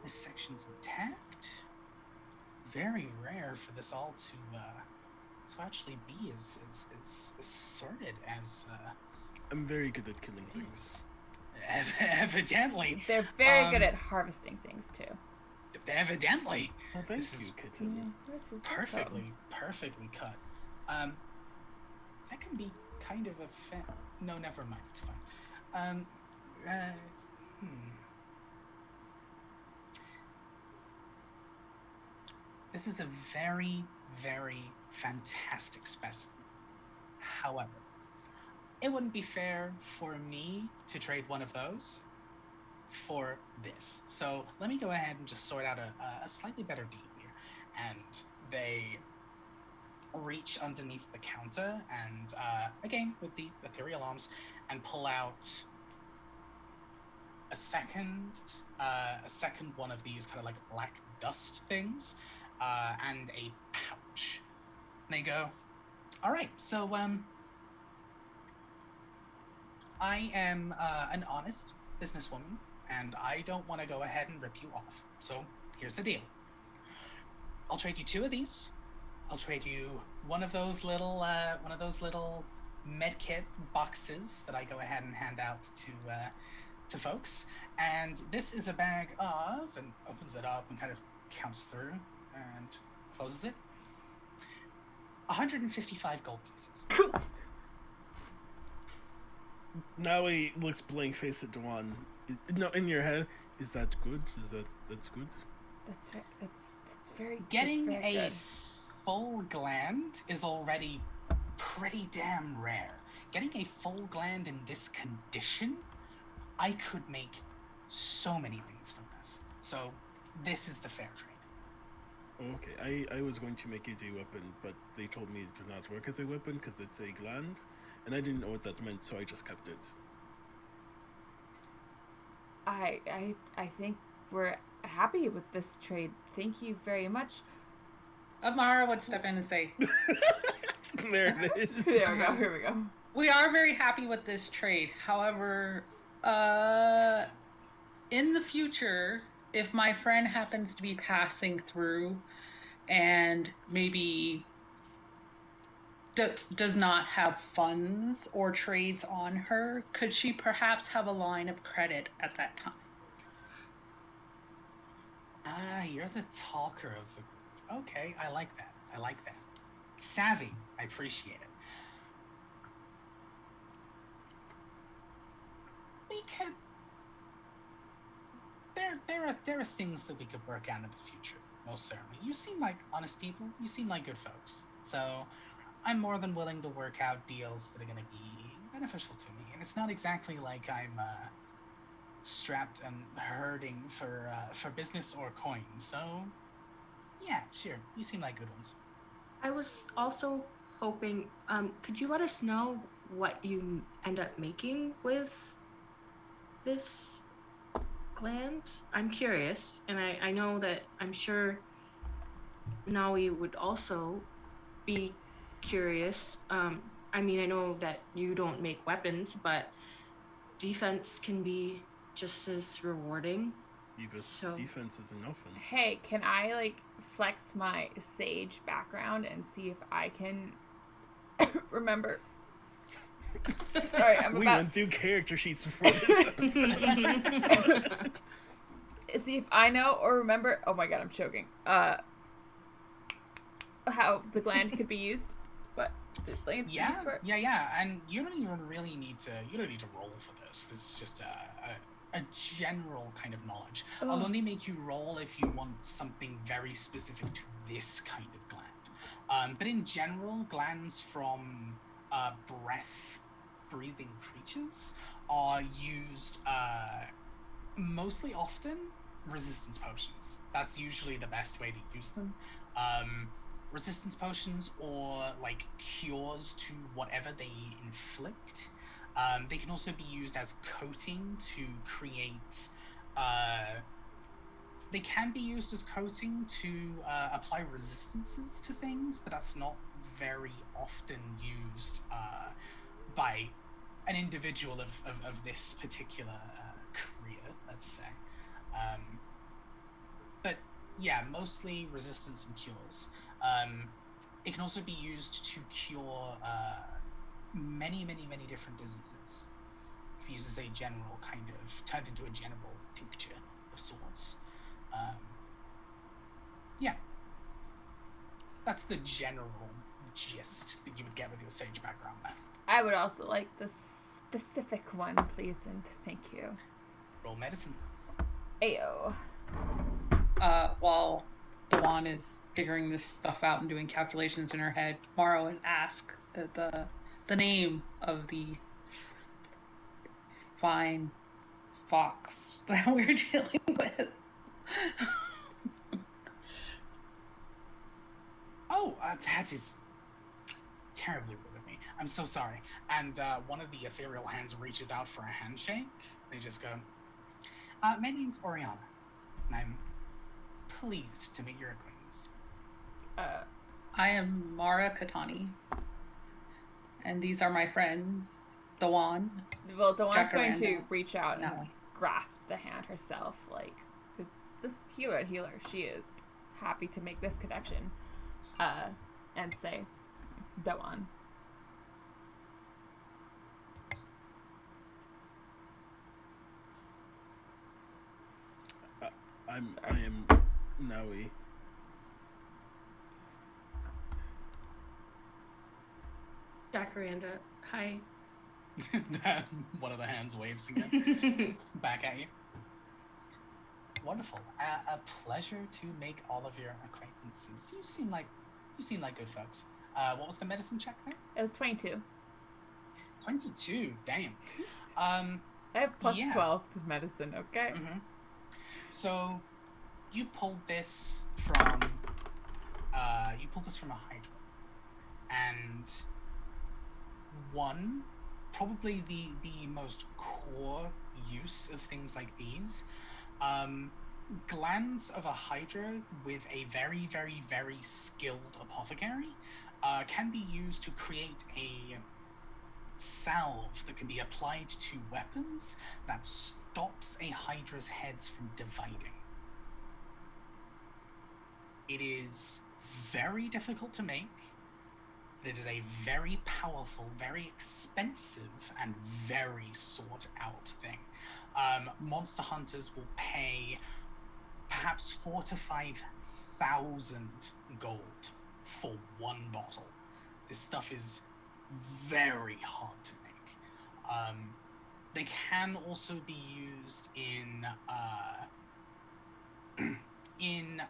this section's intact. Very rare for this all to actually be as sorted as... I'm very good at killing things. Evidently. They're very good at harvesting things, too. Evidently. Well, thank you, Kitten. Perfectly cut. That can be kind of a no, never mind. It's fine. This is a very, very fantastic specimen. However, it wouldn't be fair for me to trade one of those for this. So let me go ahead and just sort out a slightly better deal here. And they reach underneath the counter and, again, with the ethereal arms, and pull out a second one of these kind of like black dust things, and a pouch. And they go, all right, so, I am an honest businesswoman, and I don't want to go ahead and rip you off. So here's the deal. I'll trade you 2 of these. I'll trade you one of those little medkit boxes that I go ahead and hand out to folks. And this is a bag of, and opens it up and kind of counts through and closes it. 155 gold pieces. Now he looks blank face at Dewan. No, in your head, is that good? That's good? That's very Getting that's very a good. full gland is already pretty damn rare. Getting a full gland in this condition, I could make so many things from this. So this is the fair trade. Okay, I was going to make it a weapon, but they told me it would not work as a weapon because it's a gland, and I didn't know what that meant, so I just kept it. I think we're happy with this trade. Thank you very much. Amara would step in and say, There it is. There we go. Here we go. we are very happy with this trade. However, in the future, if my friend happens to be passing through and maybe does not have funds or trades on her, could she perhaps have a line of credit at that time? You're the talker of the group. Okay, I like that. Savvy. I appreciate it. We could... There are things that we could work out in the future, most certainly. You seem like honest people. You seem like good folks. So I'm more than willing to work out deals that are going to be beneficial to me. And it's not exactly like I'm strapped and hurting for business or coin. So yeah, sure. You seem like good ones. I was also hoping, could you let us know what you end up making with this gland? I'm curious, and I know that I'm sure Nawi would also be curious. I mean, I know that you don't make weapons, but defense can be just as rewarding. So, defense is an offense. Hey, can I like flex my sage background and see if I can remember? Sorry, we went through character sheets before this episode. See if I know or remember. Oh my god, I'm choking. How the gland could be used, but yeah, and you don't even really need to. You don't need to roll for this. This is just a general kind of knowledge. I'll only make you roll if you want something very specific to this kind of gland. But in general, glands from breath-breathing creatures are used mostly often resistance potions. That's usually the best way to use them. Resistance potions or like cures to whatever they inflict. They can also be used as coating to create... they can be used as coating to apply resistances to things, but that's not very often used by an individual of this particular career, let's say. But yeah, mostly resistance and cures. It can also be used to cure many different diseases. It uses a general kind of turned into a general tincture of sorts. Yeah, that's the general gist that you would get with your sage background there. I would also like the specific one, please, and thank you. Roll medicine. Ayo. While Dawn is figuring this stuff out and doing calculations in her head, Mara would ask the name of the fine fox that we're dealing with. That is terribly rude of me. I'm so sorry. And one of the ethereal hands reaches out for a handshake. They just go, my name's Oriana, and I'm pleased to meet your acquaintance. I am Mara Katani, and these are my friends, Dawn. Well, Dawn's going to reach out and Nawi. grasp the hand herself, like, because this healer, she is happy to make this connection, and say, Dawn. I am Nawi. Jacaranda, hi. One of the hands waves again. Back at you. Wonderful. A pleasure to make all of your acquaintances. You seem like good folks. What was the medicine check there? It was 22. 22, damn. I have plus 12 to medicine, okay? Mm-hmm. So, you pulled this from a hydra. And one, probably the most core use of things like these, glands of a hydra with a very, very, very skilled apothecary can be used to create a salve that can be applied to weapons that stops a hydra's heads from dividing. It is very difficult to make. It is a very powerful, very expensive, and very sought out thing. Monster hunters will pay perhaps 4,000 to 5,000 gold for one bottle. This stuff is very hard to make. They can also be used in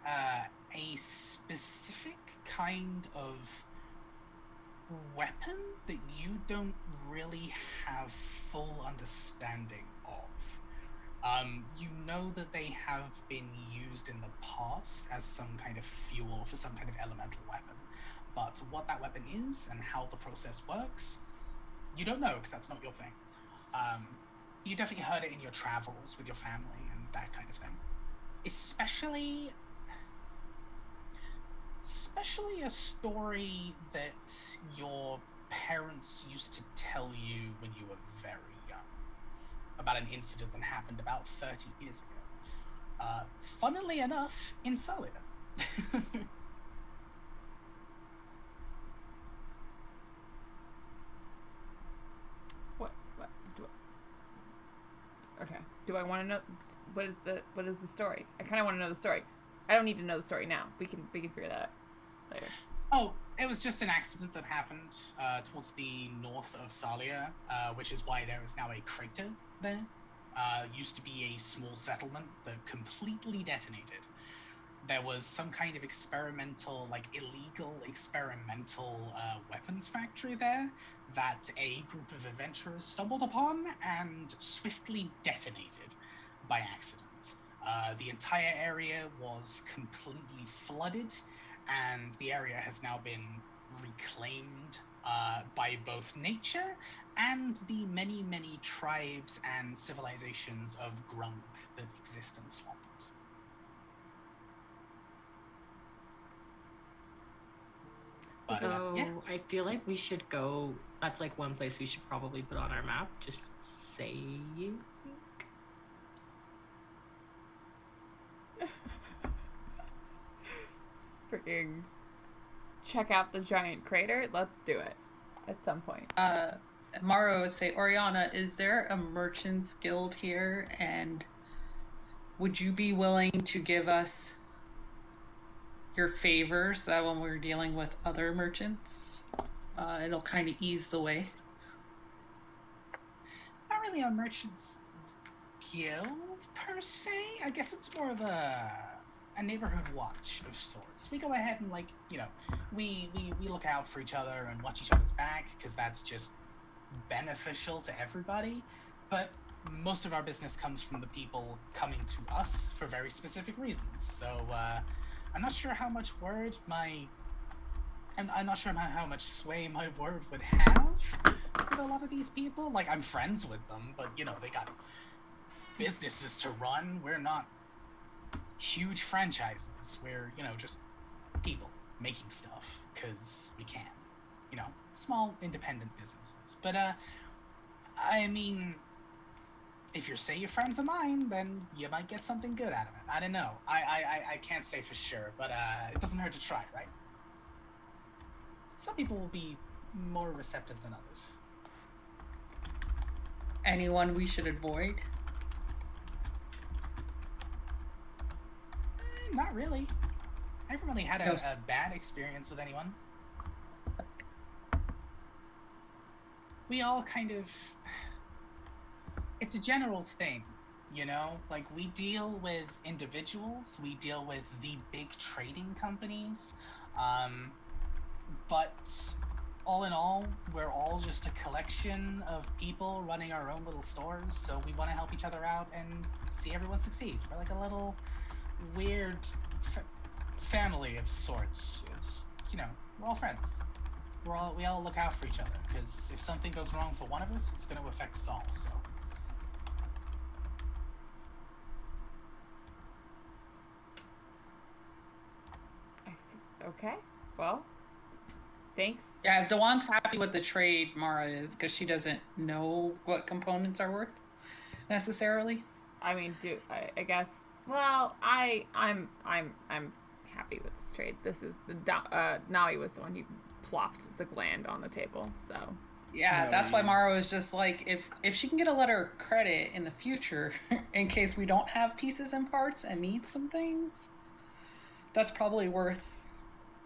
a specific kind of weapon that you don't really have full understanding of. You know that they have been used in the past as some kind of fuel for some kind of elemental weapon, but what that weapon is and how the process works, you don't know, because that's not your thing. You definitely heard it in your travels with your family and that kind of thing. Especially a story that your parents used to tell you when you were very young, about an incident that happened about 30 years ago. Funnily enough, in Salia. Okay. Do I want to know what is the story? I kind of want to know the story. I don't need to know the story now. We can figure that out later. Oh, it was just an accident that happened towards the north of Salia, which is why there is now a crater there. Used to be a small settlement that completely detonated. There was some kind of illegal experimental weapons factory there that a group of adventurers stumbled upon and swiftly detonated by accident. The entire area was completely flooded, and the area has now been reclaimed by both nature and the many, many tribes and civilizations of Grunk that exist in the swamp. So I feel like we should go. That's like one place we should probably put on our map. Just saying. Freaking check out the giant crater. Let's do it at some point. Maro would say, Oriana, is there a merchant's guild here? And would you be willing to give us your favors that when we're dealing with other merchants, it'll kind of ease the way? Not really a merchant's guild per se. I guess it's more of a neighborhood watch of sorts. We go ahead and we look out for each other and watch each other's back, because that's just beneficial to everybody. But most of our business comes from the people coming to us for very specific reasons. So I'm not sure how much I'm not sure how much sway my word would have with a lot of these people. Like, I'm friends with them, but they got businesses to run. We're not huge franchises. We're just people making stuff because we can. Small independent businesses. But I mean, if you're friends of mine, then you might get something good out of it. I don't know. I can't say for sure, but it doesn't hurt to try, right? Some people will be more receptive than others. Anyone we should avoid? Not really. I haven't really had a bad experience with anyone. We all kind of... It's a general thing, Like, we deal with individuals, we deal with the big trading companies, but all in all, we're all just a collection of people running our own little stores, so we want to help each other out and see everyone succeed. We're like a little weird family of sorts. It's, we're all friends. We all look out for each other, because if something goes wrong for one of us, it's going to affect us all, so. Okay, well, thanks. Yeah, if Dewan's happy with the trade, Mara is, because she doesn't know what components are worth necessarily. I mean, I guess. Well, I'm happy with this trade. This is the Naui was the one who plopped the gland on the table, so. Yeah, that's why Mara was just like, if she can get a letter of credit in the future, in case we don't have pieces and parts and need some things, that's probably worth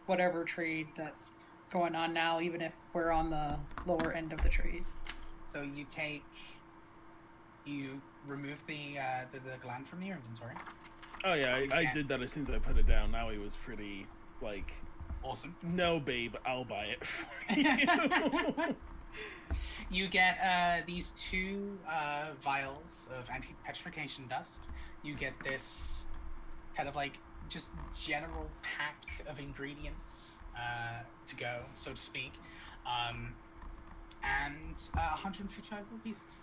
whatever trade that's going on now, even if we're on the lower end of the trade. So you remove the gland from your inventory. Oh yeah, I did that as soon as I put it down. Now he was pretty, like... Awesome. No, babe, I'll buy it for you. You get these 2 vials of anti-petrification dust. You get this kind of like just general pack of ingredients to go, so to speak, and 155 gold pieces.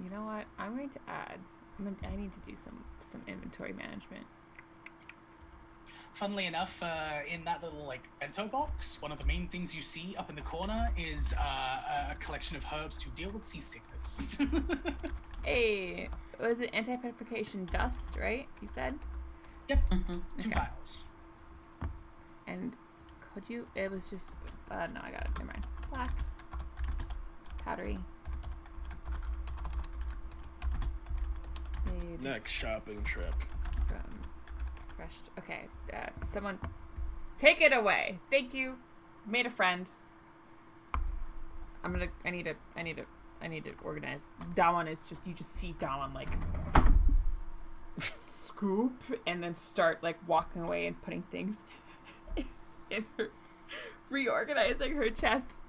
You know what? I'm going to add. I need to do some inventory management. Funnily enough, in that little bento box, one of the main things you see up in the corner is a collection of herbs to deal with seasickness. Hey, was it anti-petrification dust, right? You said? Yep. Mm-hmm. 2 vials. And could you? It was just. No, I got it. Never mind. Black. Powdery. Next shopping trip. Crushed. Okay. Someone, take it away. Thank you. Made a friend. I need to organize. Dawan is just. You just see Dawan scoop and then start walking away and putting things in her, reorganizing her chest.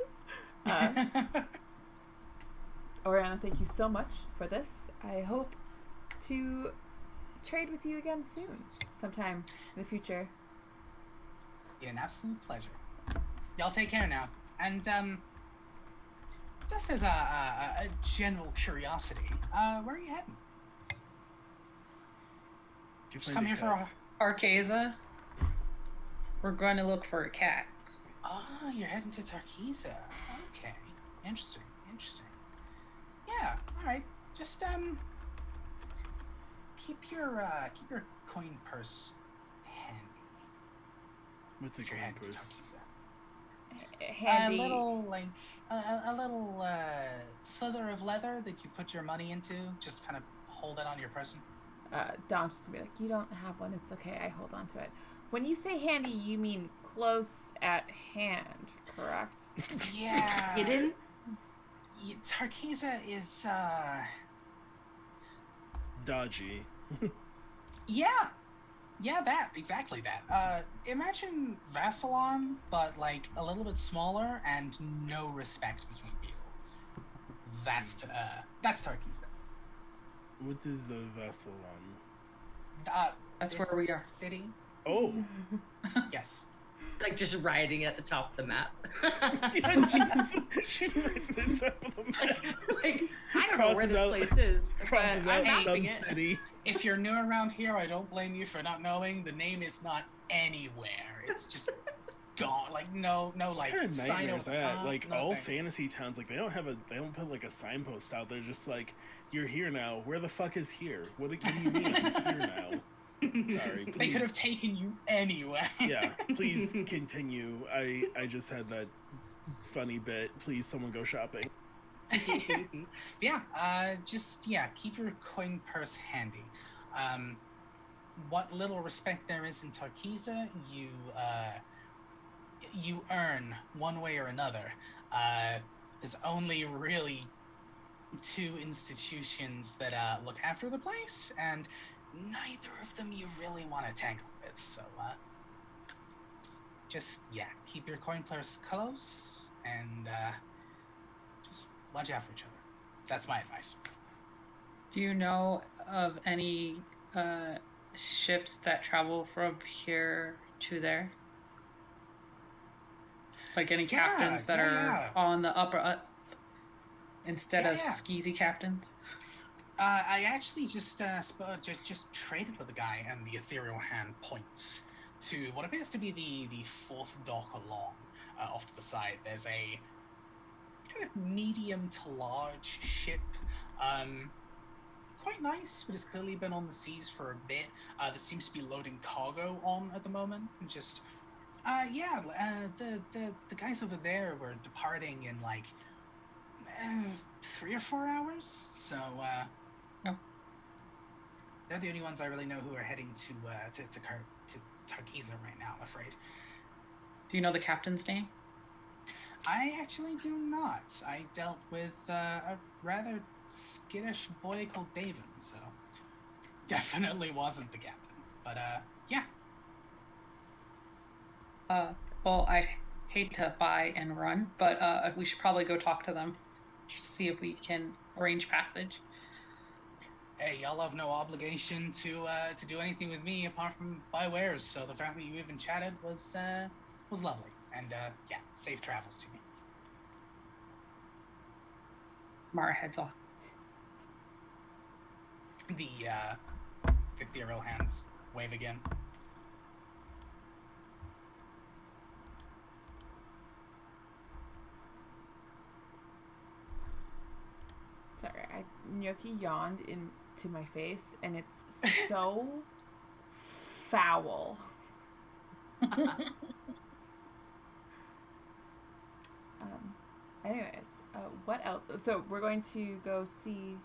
Oriana, thank you so much for this. I hope to trade with you again soon, sometime in the future. An absolute pleasure. Y'all take care now. And just as a general curiosity, where are you heading? Just come here for Arcasa. We're going to look for a cat. Oh, you're heading to Tarkisa. Okay. Interesting. Yeah, alright. Just keep your coin purse handy. What's a coin purse? Handy. A little a little slither of leather that you put your money into. Just kind of hold it on your person. Dom's just gonna be like, you don't have one, it's okay, I hold on to it. When you say handy, you mean close at hand, correct? Yeah. You didn't? Tarkisa is, dodgy. Yeah, exactly that. Imagine Vasilon, but a little bit smaller and no respect between people. That's Tarkisa. What is a Vasilon? That's where we are. City. Oh. Yes. Just writing at the top of the map. She writes the top of the map. I don't know where this place is, but I'm mapping it. City. If you're new around here, I don't blame you for not knowing. The name is not anywhere. It's just gone. No What kind of sign nightmare over is the that? top, All nothing. fantasy towns, they don't put a signpost out there. Just you're here now. Where the fuck is here? What do you mean I'm here now? Sorry, please. They could have taken you anyway. Yeah, please continue. I just had that funny bit. Please, someone go shopping. Yeah, keep your coin purse handy. What little respect there is in Tarkisa, you earn one way or another. There's only really 2 institutions that look after the place, and neither of them you really want to tangle with. So just keep your coin purse close and just watch out for each other. That's my advice. Do you know of any ships that travel from here to there? Like any captains that are on the upper instead of skeezy captains? I actually just traded with a guy, and the ethereal hand points to what appears to be the fourth dock along, off to the side. There's a kind of medium to large ship, quite nice, but has clearly been on the seas for a bit. That seems to be loading cargo on at the moment, and just the guys over there were departing in like 3 or 4 hours, so they're the only ones I really know who are heading to Targiza right now, I'm afraid. Do you know the captain's name? I actually do not. I dealt with a rather skittish boy called David, so definitely wasn't the captain. But yeah. Well, I hate to buy and run, but we should probably go talk to them to see if we can arrange passage. Hey, y'all have no obligation to do anything with me apart from buy wares. So the fact that you even chatted was lovely, and safe travels to me. Mara heads off. The ethereal hands wave again. Sorry, Gnocchi yawned into my face, and it's so foul. Anyways, what else? So we're going to go see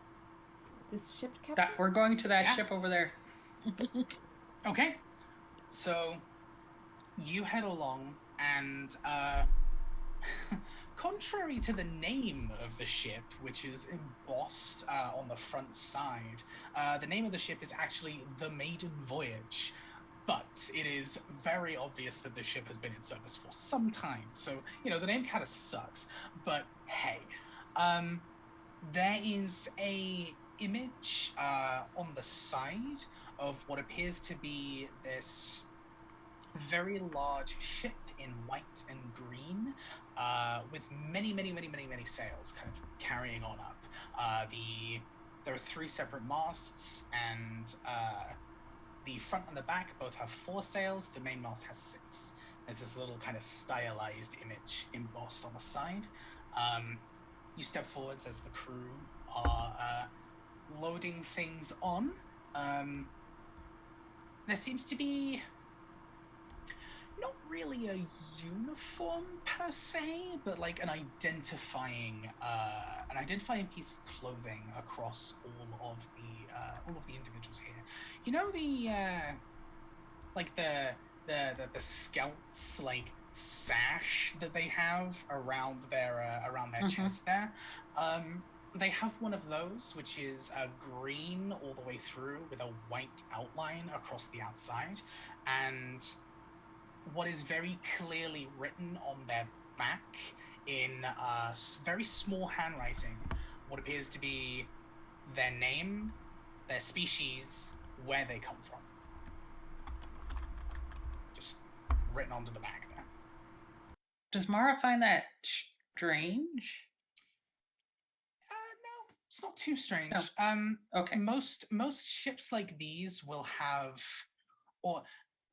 this ship captain? We're going to that ship over there. Okay. So you head along, and contrary to the name of the ship, which is embossed on the front side, the name of the ship is actually the Maiden Voyage. But it is very obvious that the ship has been in service for some time. So, the name kind of sucks. But hey, there is a image on the side of what appears to be this very large ship in white and green, with many sails kind of carrying on up. There are 3 separate masts, and the front and the back both have 4 sails. The main mast has 6. There's this little kind of stylized image embossed on the side. You step forwards as the crew are loading things on. There seems to be not really a uniform per se, but like an identifying piece of clothing across all of the individuals here. The scouts like sash that they have around their chest there. They have one of those, which is green all the way through with a white outline across the outside, and what is very clearly written on their back in very small handwriting, what appears to be their name, their species, where they come from. Just written onto the back there. Does Mara find that strange? No, it's not too strange. No. Okay. Most ships like these will have, or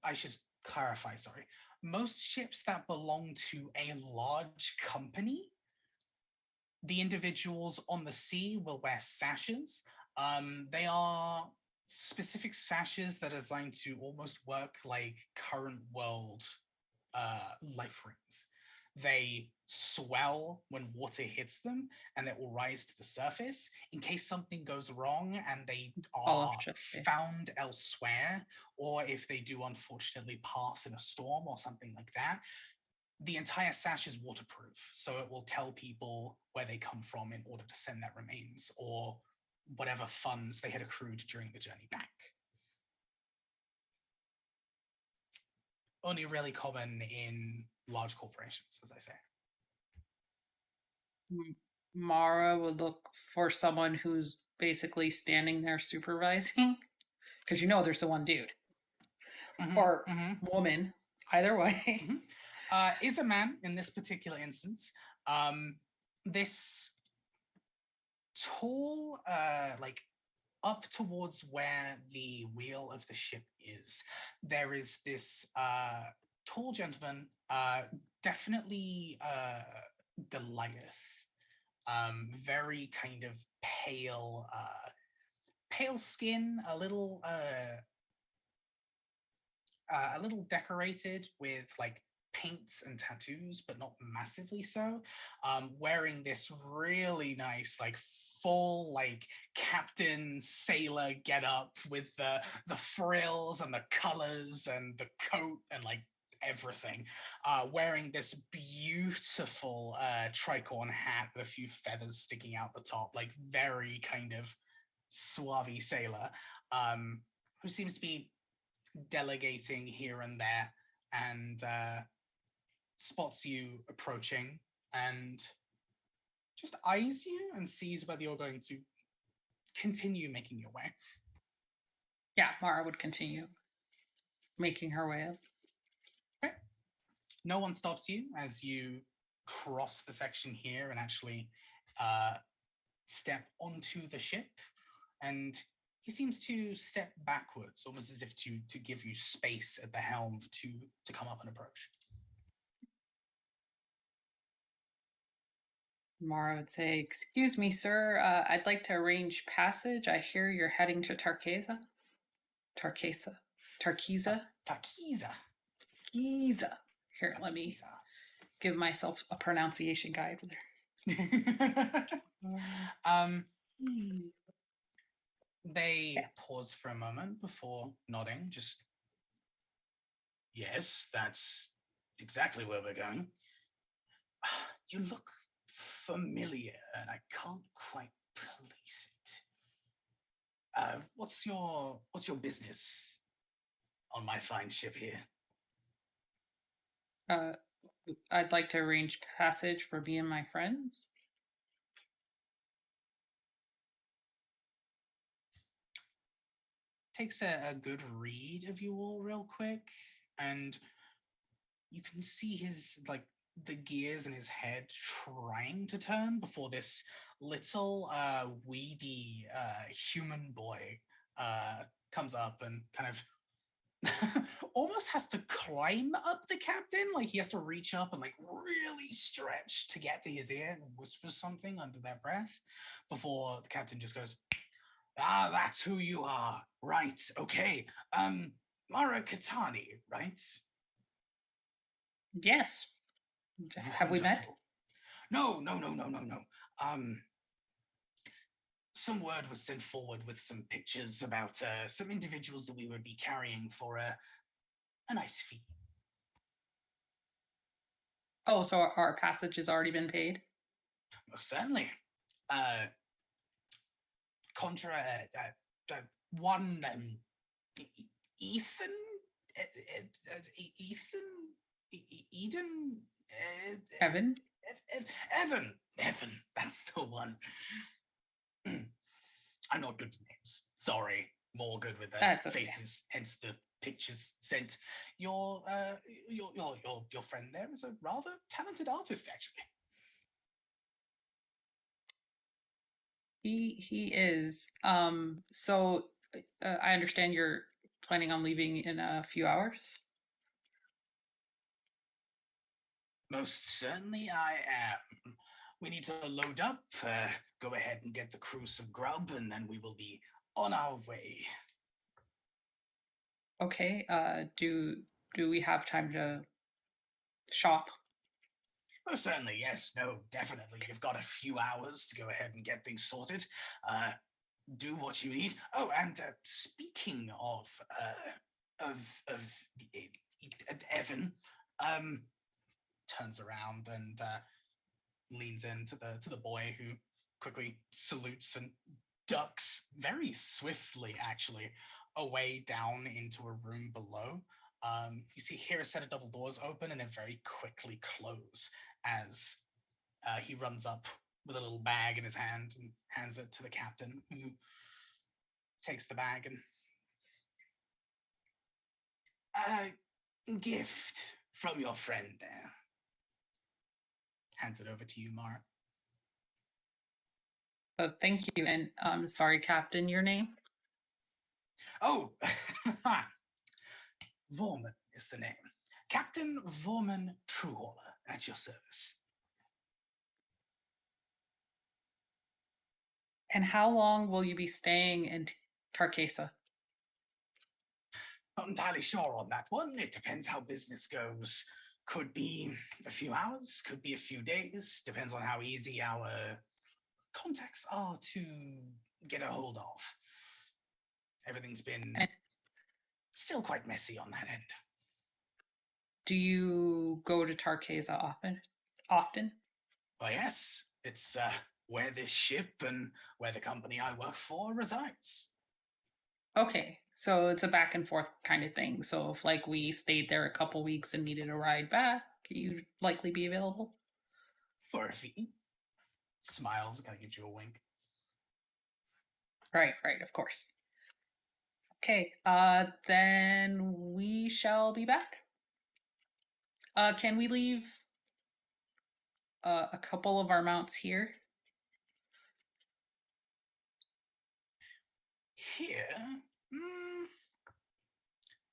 I should clarify, sorry. Most ships that belong to a large company, the individuals on the sea will wear sashes. They are specific sashes that are designed to almost work like current world life rings. They swell when water hits them, and it will rise to the surface in case something goes wrong and they are found elsewhere, or if they do unfortunately pass in a storm or something like that. The entire sash is waterproof, so it will tell people where they come from in order to send their remains or whatever funds they had accrued during the journey back. only really common in large corporations, as I say. Mara would look for someone who's basically standing there supervising, because there's the one dude or woman, either way. Is a man in this particular instance. This tall, like up towards where the wheel of the ship is, there is this tall gentleman, definitely Goliath, very kind of pale skin, a little decorated with like paints and tattoos, but not massively so. Wearing this really nice, like full, like captain sailor getup with the frills and the colors and the coat and like everything. Wearing this beautiful tricorn hat with a few feathers sticking out the top, like very kind of suave sailor, who seems to be delegating here and there, and spots you approaching and just eyes you and sees whether you're going to continue making your way. Yeah, Mara would continue making her way up. Okay. No one stops you as you cross the section here and actually step onto the ship, and he seems to step backwards, almost as if to give you space at the helm to come up and approach. Mara would say, "Excuse me, sir. I'd like to arrange passage. I hear you're heading to Tarkiza. Here, let me give myself a pronunciation guide there. They pause for a moment before nodding. Just, yes, that's exactly where we're going. You look familiar, and I can't quite place it. What's your business on my fine ship here? I'd like to arrange passage for me and my friends. Takes a good read of you all real quick, and you can see his, like, the gears in his head trying to turn before this little weedy human boy comes up and kind of almost has to climb up the captain. Like he has to reach up and like really stretch to get to his ear and whisper something under their breath before the captain just goes, that's who you are. Right. Okay. Mara Katani, right? Yes. Have we met? No. Some word was sent forward with some pictures about some individuals that we would be carrying for a nice fee. Oh, so our passage has already been paid? Most certainly. Contra one Ethan Eden Evan? Evan, that's the one. I'm not good with names. Sorry, more good with the faces. Hence the pictures sent. Your friend there is a rather talented artist, actually. He is. So I understand you're planning on leaving in a few hours. Most certainly I am. We need to load up, go ahead and get the crew some grub, and then we will be on our way. Okay. Do we have time to shop? Oh, certainly, yes. No, definitely. You've got a few hours to go ahead and get things sorted. Do what you need. Oh, and speaking of Evan, turns around and leans into the boy, who quickly salutes and ducks very swiftly, actually, away down into a room below. You hear a set of double doors open and then very quickly close as he runs up with a little bag in his hand and hands it to the captain, who takes the bag and gift from your friend there. Hands it over to you, Mar. Thank you, and sorry, Captain, your name? Oh, Vorman is the name. Captain Vorman Truehauler, at your service. And how long will you be staying in Tarkesa? Not entirely sure on that one. It depends how business goes. Could be a few hours, could be a few days. Depends on how easy our contacts are to get a hold of. Everything's been still quite messy on that end. Do you go to Tarkesa often? Well, yes. It's where this ship and where the company I work for resides. Okay, so it's a back and forth kind of thing. So if we stayed there a couple weeks and needed a ride back, you'd likely be available? For a fee. Smiles, kind of gives you a wink. Right, of course. Okay, then we shall be back. Can we leave a couple of our mounts here? Here?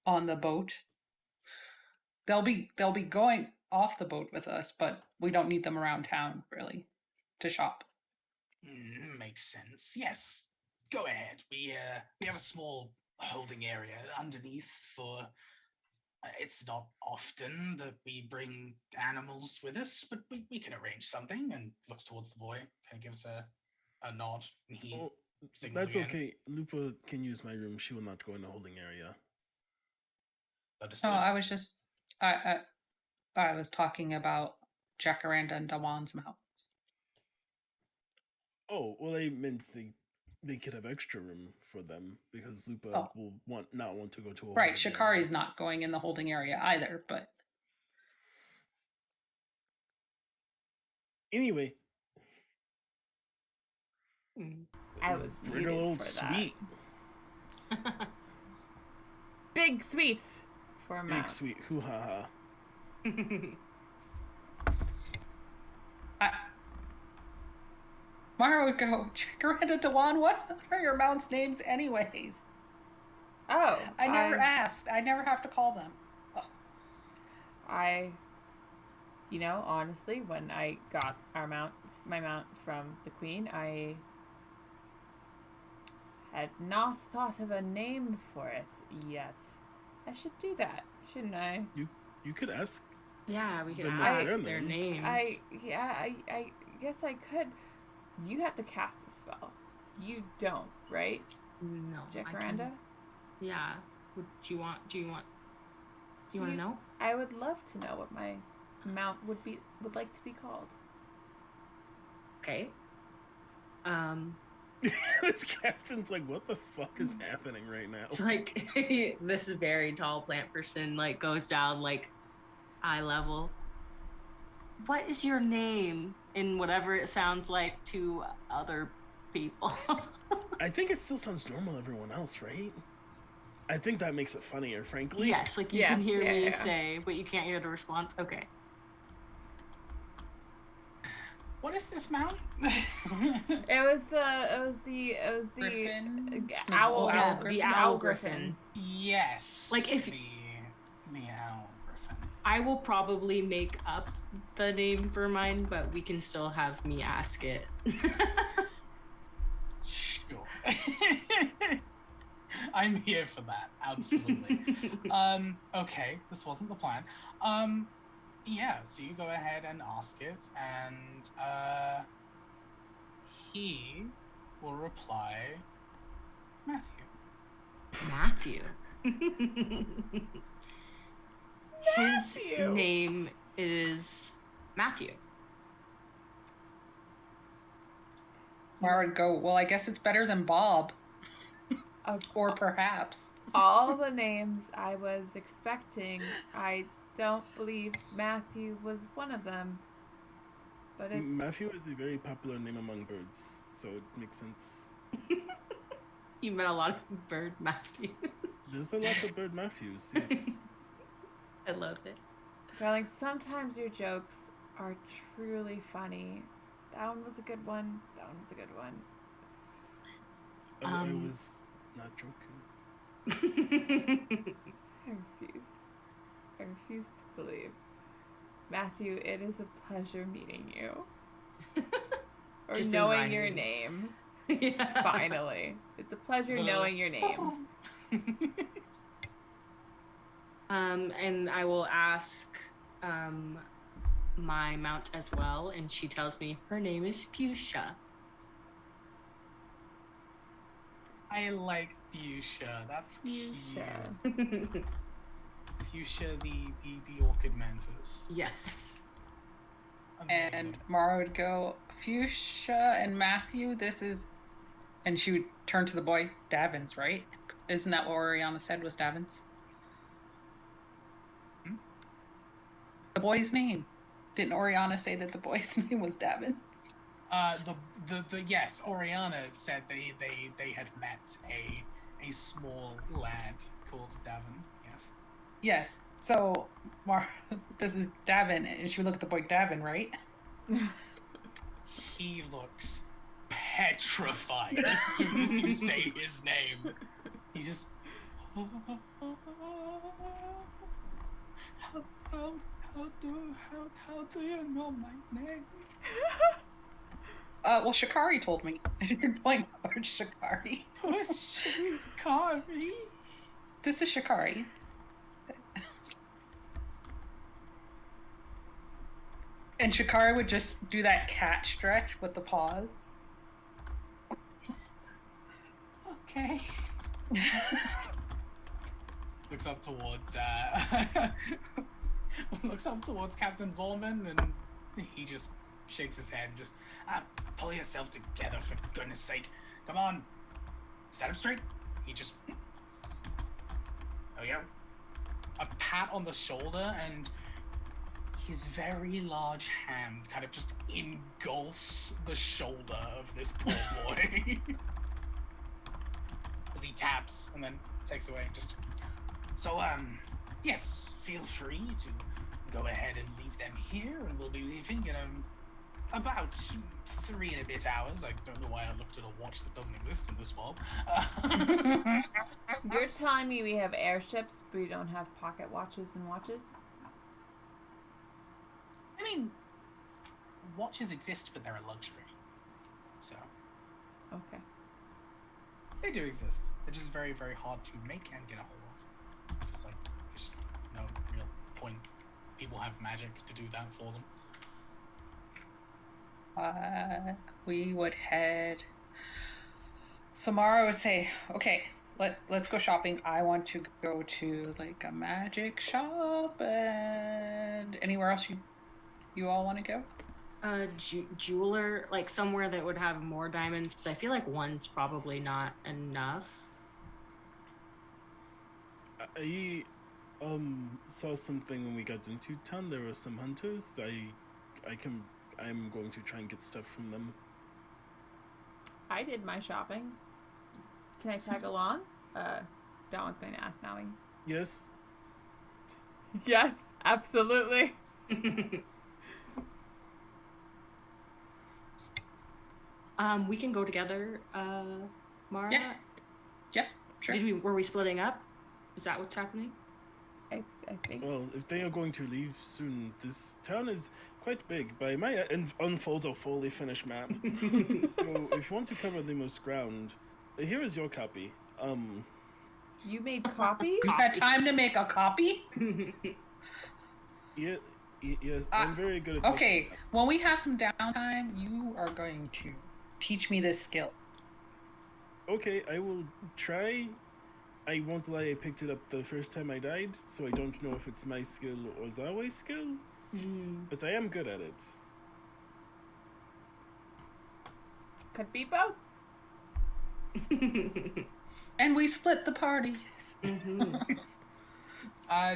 On the boat. They'll be going off the boat with us, but we don't need them around town, really, to shop. Makes sense. Yes. Go ahead. We have a small holding area underneath for... it's not often that we bring animals with us, but we can arrange something. And looks towards the boy, kind of gives a nod. And he signals that's again. Okay. Lupa can use my room. She will not go in the holding area. Understood. No, I was just... I was talking about Jacaranda and Dawan's mounts. Oh, well, I meant they could have extra room for them because Lupa will not want to go to a right. Shikari's not going in the holding area either, but anyway, I was muted old for sweet. That. Big sweets for mounts. Big sweet hoo ha ha. Mara would go, Jacaranda, Dawan, what are your mounts' names anyways? Oh. I never asked. I never have to call them. Oh. Honestly, when I got my mount from the Queen, I had not thought of a name for it yet. I should do that, shouldn't I? You could ask. Yeah, we could ask their names. I guess I could. You have to cast the spell. You don't, right? No. Jacaranda? Yeah. Do you want to know? I would love to know what my mount would like to be called. Okay. This captain's like, what the fuck is happening right now? So this very tall plant person goes down eye level. What is your name in whatever it sounds like to other people? I think it still sounds normal to everyone else, right? I think that makes it funnier, frankly. Yes, you can hear me say, but you can't hear the response. Okay. What is this mount? It was the Griffin? Owl. Yeah, the owl griffin. Yes. If the owl griffin. I will probably make up the name for mine, but we can still have me ask it. Sure. I'm here for that. Absolutely. Okay, this wasn't the plan. Yeah, so you go ahead and ask it, and he will reply, Matthew. His name is Matthew. Mara would go, well, I guess it's better than Bob. Or perhaps. All the names I was expecting, I don't believe Matthew was one of them. But it's... Matthew is a very popular name among birds, so it makes sense. You met a lot of bird Matthews. There's a lot of bird Matthews, yes. I love it. Darling, sometimes your jokes are truly funny. That one was a good one. That one was a good one. I was not joking. I refuse to believe. Matthew, it is a pleasure meeting you. Or Just knowing your name. Yeah. Finally. It's a pleasure knowing your name. And I will ask my mount as well, and she tells me her name is Fuchsia. I like Fuchsia. That's Fuchsia. Cute. Fuchsia, the orchid mantis. Yes. Amazing. And Mara would go, Fuchsia and Matthew, this is... And she would turn to the boy, Davins, right? Isn't that what Oriana said was Davins? Hmm? The boy's name. Didn't Oriana say that the boy's name was Davins? Yes, Oriana said they had met a small lad called Davin. Yes. Yes. So this is Davin, and she would look at the boy Davin, right? He looks petrified as soon as you say his name. He just how do you know my name? Well, Shikari told me. You're playing with Shikari. Who's Shikari? This is Shikari. And Shikari would just do that cat stretch with the paws. Okay. Looks up towards Captain Volman, and he just shakes his head and just pull yourself together, for goodness sake. Come on. Stand up straight. He just... There we go. A pat on the shoulder, and his very large hand kind of just engulfs the shoulder of this poor boy. As he taps and then takes away and just... So, yes, feel free to go ahead and leave them here, and we'll be leaving in about 3 and a bit hours. I don't know why I looked at a watch that doesn't exist in this world. You're telling me we have airships, but we don't have pocket watches and watches? I mean, watches exist, but they're a luxury. So. Okay. They do exist. They're just very, very hard to make and get a hold of. It's like, there's just no real point. People have magic to do that for them. We would head... Samara would say, okay, let's go shopping. I want to go to, like, a magic shop, and anywhere else you all want to go? Jeweler, like somewhere that would have more diamonds, because I feel like one's probably not enough. I saw something when we got into town. There were some hunters. I'm going to try and get stuff from them. I did my shopping. Can I tag along? Dawn's going to ask Naui. Yes. Yes, absolutely. We can go together, Mara. Yeah, sure. Were we splitting up? Is that what's happening? I think. Well, if they are going to leave soon, this town is quite big. By my unfolds a fully finished map. So if you want to cover the most ground, here is your copy. You made copies? You had time to make a copy? Yeah. Yes, I'm very good at okay, when we have some downtime, you are going to teach me this skill. Okay, I will try. I won't lie, I picked it up the first time I died, so I don't know if it's my skill or Zawe's skill, but I am good at it. Could be both. And we split the party. Mm-hmm.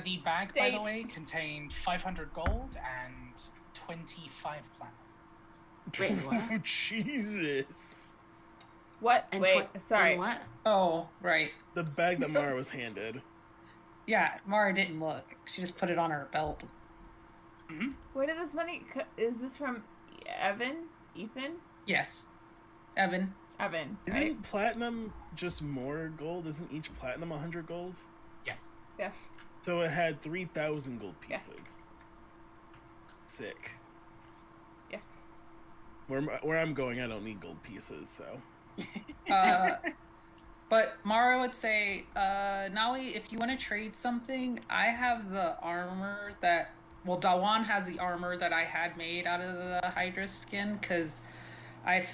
The bag, by the way, contained 500 gold and 25 platinum. Wait, what? Oh, Jesus. What? And Wait, sorry. And what? Oh, right. The bag that Mara was handed. Yeah, Mara didn't look. She just put it on her belt. Mm-hmm. Where did this money... Is this from Ethan? Yes. Evan, right? Isn't platinum just more gold? Isn't each platinum 100 gold? Yes. Yeah. So it had 3,000 gold pieces. Yes. Sick. Yes. Where I'm going, I don't need gold pieces, so. But Mara would say, Nawi, if you want to trade something, I have the armor that... Well, Dawan has the armor that I had made out of the Hydra skin, because I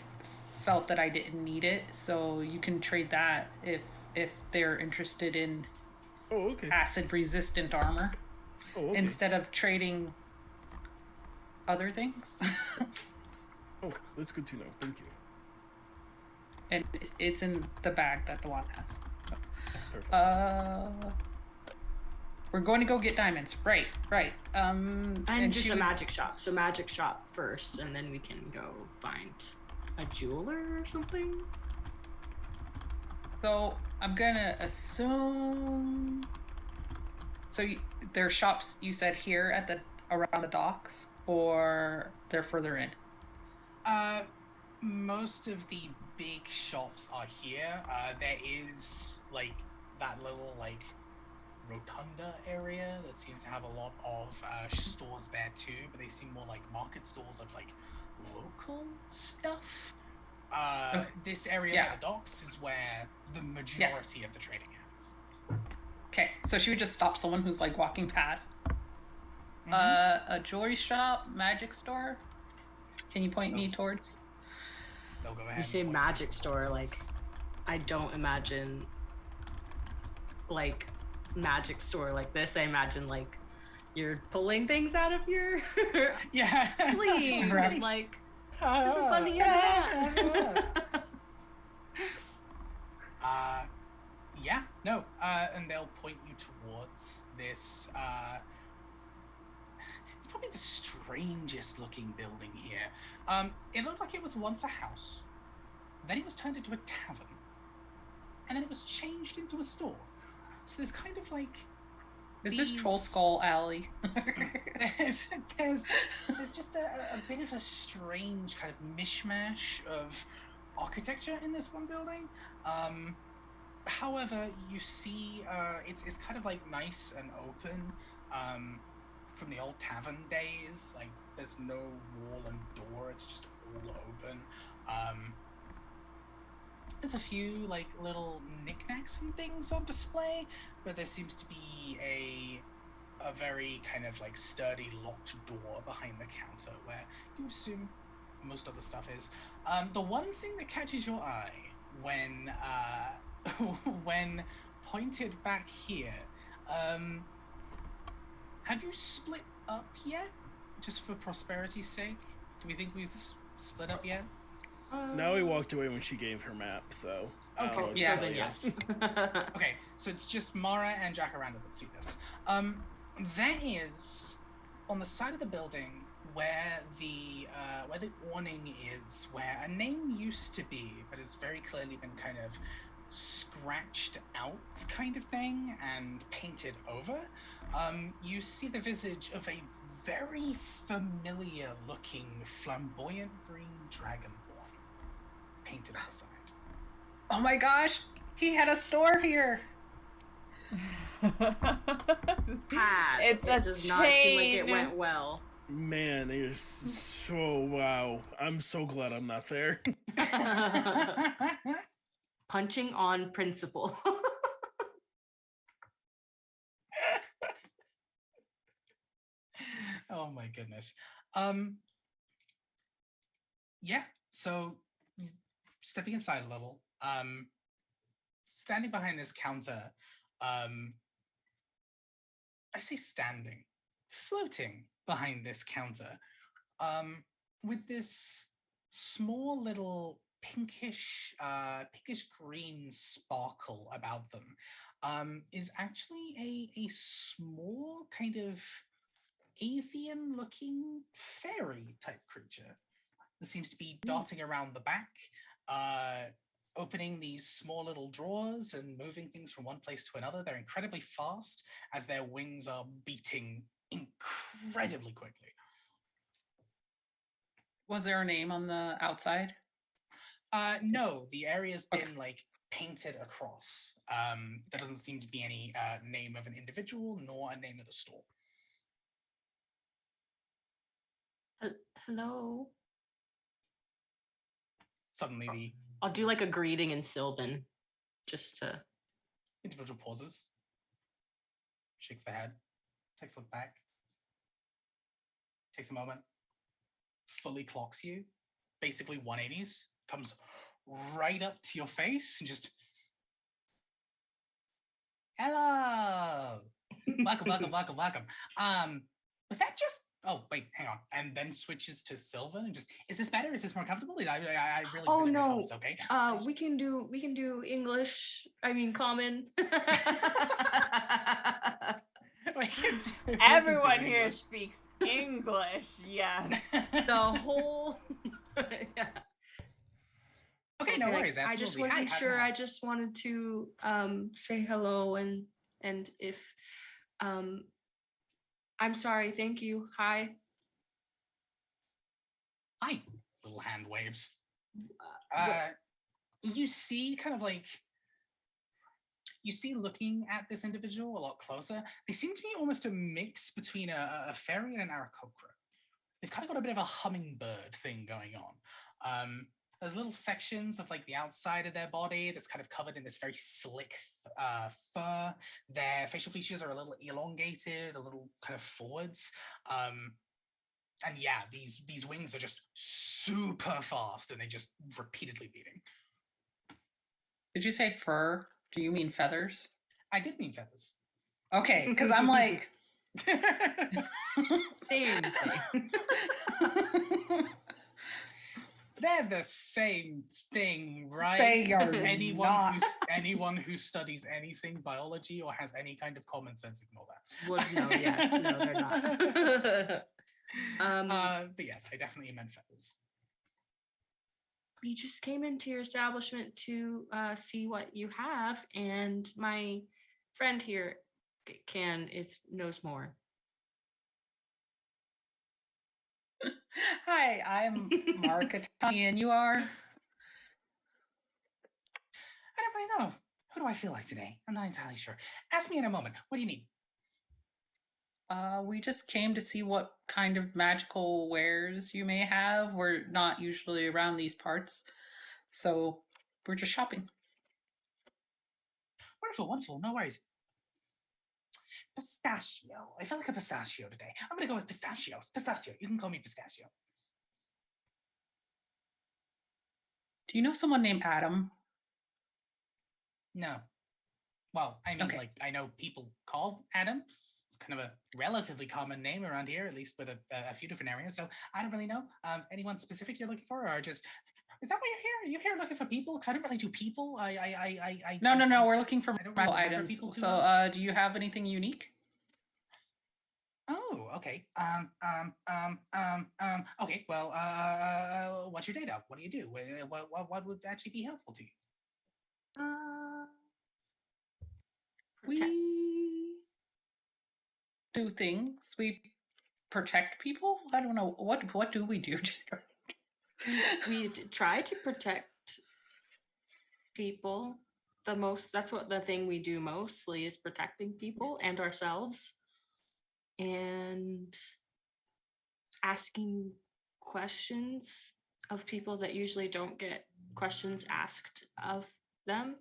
felt that I didn't need it. So you can trade that if they're interested in acid-resistant armor. Oh, okay. Instead of trading other things. Oh, that's good to know. Thank you. And it's in the bag that Dawan has. So. Perfect. We're going to go get diamonds. Right. And just a magic shop. So magic shop first, and then we can go find a jeweler or something. So I'm gonna assume. So there are shops you said here at around the docks, or they're further in. Most of the big shops are here. There is like that little like rotunda area that seems to have a lot of stores there too, but they seem more like market stores of like local stuff. This area at the docks is where the majority of the trading happens. Okay, so she would just stop someone who's like walking past. Mm-hmm. A jewelry shop, magic store. Can you point me towards? They'll go ahead. You say magic store, like I don't imagine like magic store like this. I imagine like you're pulling things out of your sleeve. Right. Like there's a bunny in that. And they'll point you towards this. It's probably the strangest looking building here. It looked like it was once a house, then it was turned into a tavern, and then it was changed into a store. So there's kind of like... Is this Troll Skull Alley? there's just a bit of a strange kind of mishmash of architecture in this one building. However, you see it's kind of like nice and open from the old tavern days. Like there's no wall and door, it's just all open. There's a few like little knickknacks and things on display, but there seems to be a very kind of like sturdy locked door behind the counter where you would assume most of the stuff is. The one thing that catches your eye when when pointed back here, have you split up yet? Just for prosperity's sake? Do we think we've split up yet? Now we walked away when she gave her map, so... Okay, yeah. Yes. Okay, so it's just Mara and Jacaranda that see this. There is, on the side of the building, where the awning is, where a name used to be, but has very clearly been kind of scratched out kind of thing and painted over, you see the visage of a very familiar looking flamboyant green dragonborn painted on the side. Oh my gosh, he had a store here. It does not seem like it went well. Man, it is so wow. I'm so glad I'm not there. Punching on principle. Oh my goodness. Yeah, so stepping inside a little, standing behind this counter, I say standing, floating behind this counter, with this small little pinkish green sparkle about them is actually a small kind of avian looking fairy type creature that seems to be darting around the back, opening these small little drawers and moving things from one place to another. They're incredibly fast as their wings are beating incredibly quickly. Was there a name on the outside? No, the area's been painted across. There doesn't seem to be any name of an individual nor a name of the store. Hello. Suddenly I'll do like a greeting in Sylvan, just to... Individual pauses, shakes the head, takes a look back, takes a moment, fully clocks you, basically 180s, comes right up to your face and just, hello, welcome. Was that just, oh, wait, hang on. And then switches to Sylvan and just, is this better? Is this more comfortable? I really, oh, really no. hope it's okay. We can do English, common. Everyone here speaks English, yes. The whole... yeah. Okay, no worries. Absolutely. I just wasn't sure. I just wanted to say hello and if I'm sorry. Thank you. Hi. Hi. Little hand waves. You see looking at this individual a lot closer, they seem to be almost a mix between a fairy and an aarakocra. They've kind of got a bit of a hummingbird thing going on. There's little sections of the outside of their body that's kind of covered in this very slick fur. Their facial features are a little elongated, a little kind of forwards. And yeah, these wings are just super fast and they just repeatedly beating. Did you say fur? Do you mean feathers? I did mean feathers. Okay, because I'm like... Same thing. They're the same thing, right? They are not. Anyone who studies anything, biology, or has any kind of common sense, ignore that. Would know, yes. No, they're not. But yes, I definitely meant feathers. We just came into your establishment to see what you have, and my friend here knows more. Hi, I'm Mark, and you are? I don't really know. Who do I feel like today? I'm not entirely sure. Ask me in a moment. What do you need? We just came to see what kind of magical wares you may have. We're not usually around these parts, so we're just shopping. Wonderful. No worries. Pistachio. I felt like a pistachio today. I'm gonna go with pistachios. Pistachio. You can call me Pistachio. Do you know someone named Adam? No. Well, I mean, okay. I know people called Adam. It's kind of a relatively common name around here, at least with a few different areas. So I don't really know. Anyone specific you're looking for, or just... Is that why you're here? Are you here looking for people? Because I don't really do people. No. We're looking for magical items. So, do you have anything unique? Oh, okay. Okay. Well, what's your data? What do you do? What would actually be helpful to you? We do things. We protect people. I don't know what do we do? We try to protect people the most. That's what the thing we do mostly is protecting people and ourselves, and asking questions of people that usually don't get questions asked of them.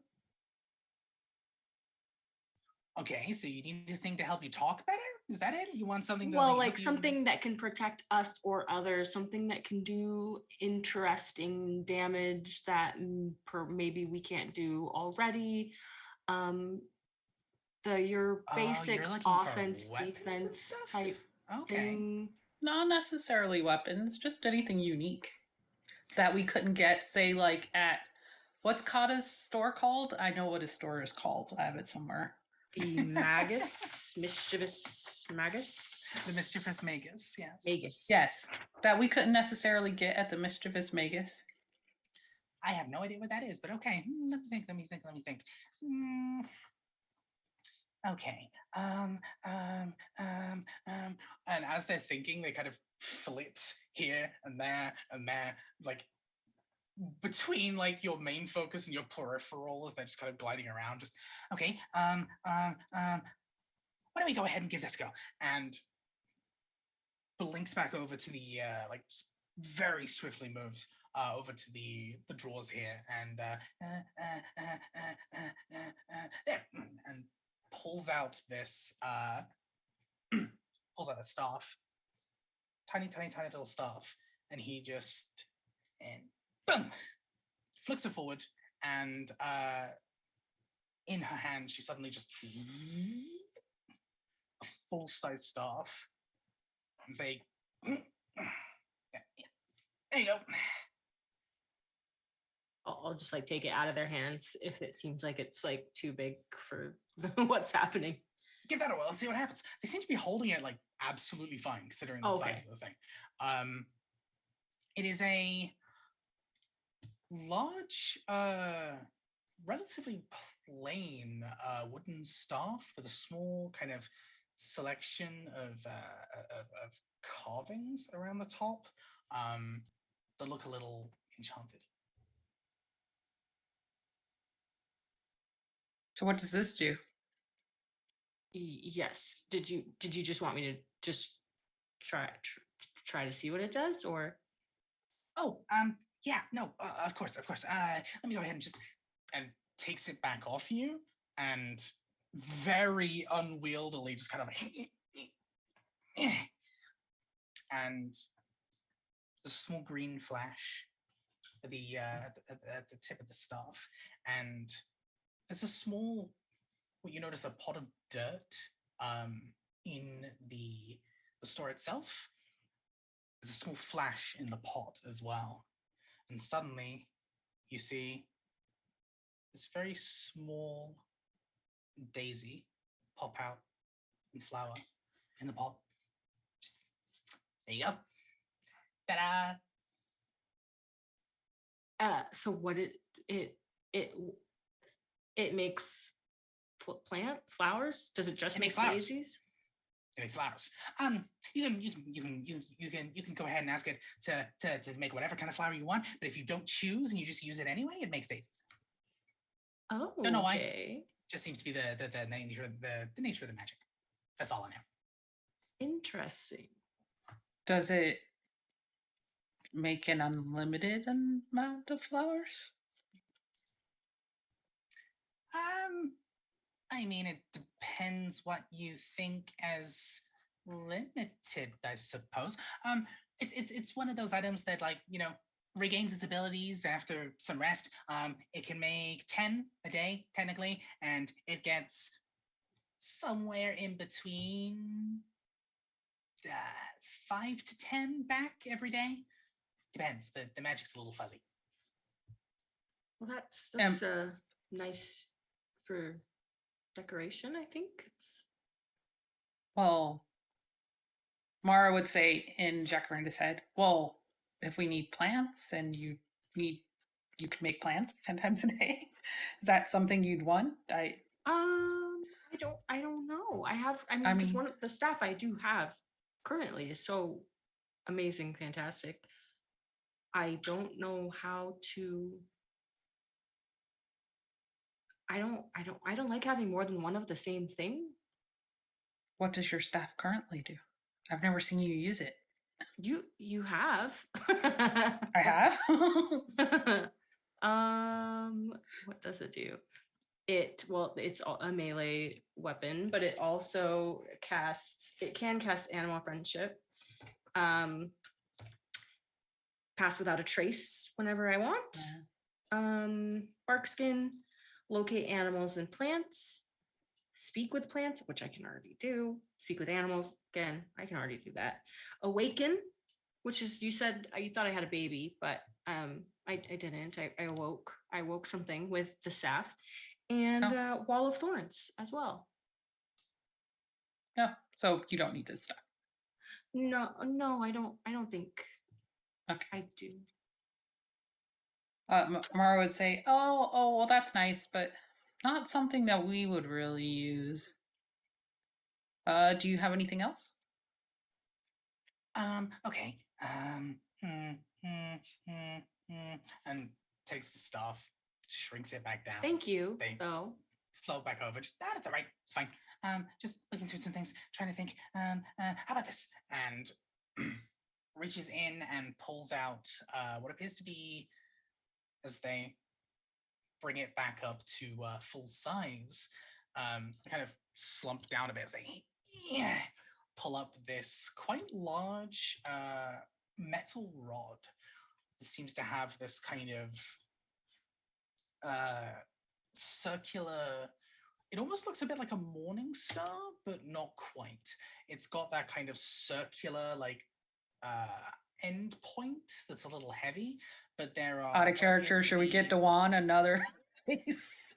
Okay, so you need a thing to help you talk better? Is that it? You want something to something that can protect us or others, something that can do interesting damage that maybe we can't do already. Your basic offense defense type thing. Not necessarily weapons, just anything unique. that we couldn't get, say, like at what's Kata's store called? I know what his store is called. I have it somewhere. The mischievous magus. The mischievous magus, yes. Magus. Yes, that we couldn't necessarily get at the mischievous magus. I have no idea what that is, but okay. Let me think. Okay. And as they're thinking, they kind of flit here and there, like between like your main focus and your peripheral as they're just kind of gliding around. Just okay. Why don't we go ahead and give this a go? And blinks back over to the like very swiftly moves over to the drawers here and there and pulls out this staff, tiny little staff, and he just and boom flicks it forward, and in her hand she suddenly just a full-size staff. They there you go. I'll just like take it out of their hands if it seems like it's like too big for what's happening. Give that a whirl and see what happens. They seem to be holding it like absolutely fine considering the size of the thing. It is a large, relatively plain wooden staff with a small kind of selection of carvings around the top that look a little enchanted. So what does this do? Yes. Did you just want me to just try to see what it does, or? Oh, yeah, no, of course. Let me go ahead and just takes it back off you and very unwieldily just kind of and the small green flash at the tip of the staff, and there's a small, what you notice, a pot of dirt in the store itself. There's a small flash in the pot as well, and suddenly you see this very small daisy pop out and flower in the pot. Just, there you go. Ta-da! So what it makes flowers? Does it just make daisies? It makes flowers. You can go ahead and ask it to make whatever kind of flower you want, but if you don't choose and you just use it anyway, it makes daisies. Oh, don't know why. Okay. Just seems to be the nature of the nature of the magic. That's all I know. Interesting. Does it make an unlimited amount of flowers? I mean, it depends what you think as limited, I suppose. It's one of those items that, like, you know, regains its abilities after some rest. It can make 10 a day, technically, and it gets somewhere in between 5 to 10 back every day. Depends. The magic's a little fuzzy. Well, that's nice for decoration, I think. Well, Mara would say in Jacarinda's head, well, if we need plants and you can make plants 10 times a day. Is that something you'd want? I don't know. Because one of the staff I do have currently is so amazing, fantastic. I don't know how to. I don't like having more than one of the same thing. What does your staff currently do? I've never seen you use it. You have. I have. What does it do? It's a melee weapon, but it also can cast animal friendship. Pass without a trace whenever I want. Yeah. Bark skin, locate animals and plants, speak with plants, which I can already do. Speak with animals, again, I can already do that. Awaken, which is, you said you thought I had a baby, but I didn't. I woke something with the staff, and Wall of Thorns as well. Yeah, so you don't need this stuff. No, I don't think I do. Mara would say, oh, well, that's nice, but not something that we would really use. Do you have anything else? Okay. And takes the staff, shrinks it back down. Thank you. They float back over. Just it's all right. It's fine. Just looking through some things, trying to think. How about this? And reaches in and pulls out what appears to be, as they bring it back up to full size, kind of slump down a bit as they pull up this quite large metal rod. It seems to have this kind of circular, it almost looks a bit like a morning star, but not quite. It's got that kind of circular, like, end point that's a little heavy, but there are... Out of character, should we get Dewan another piece?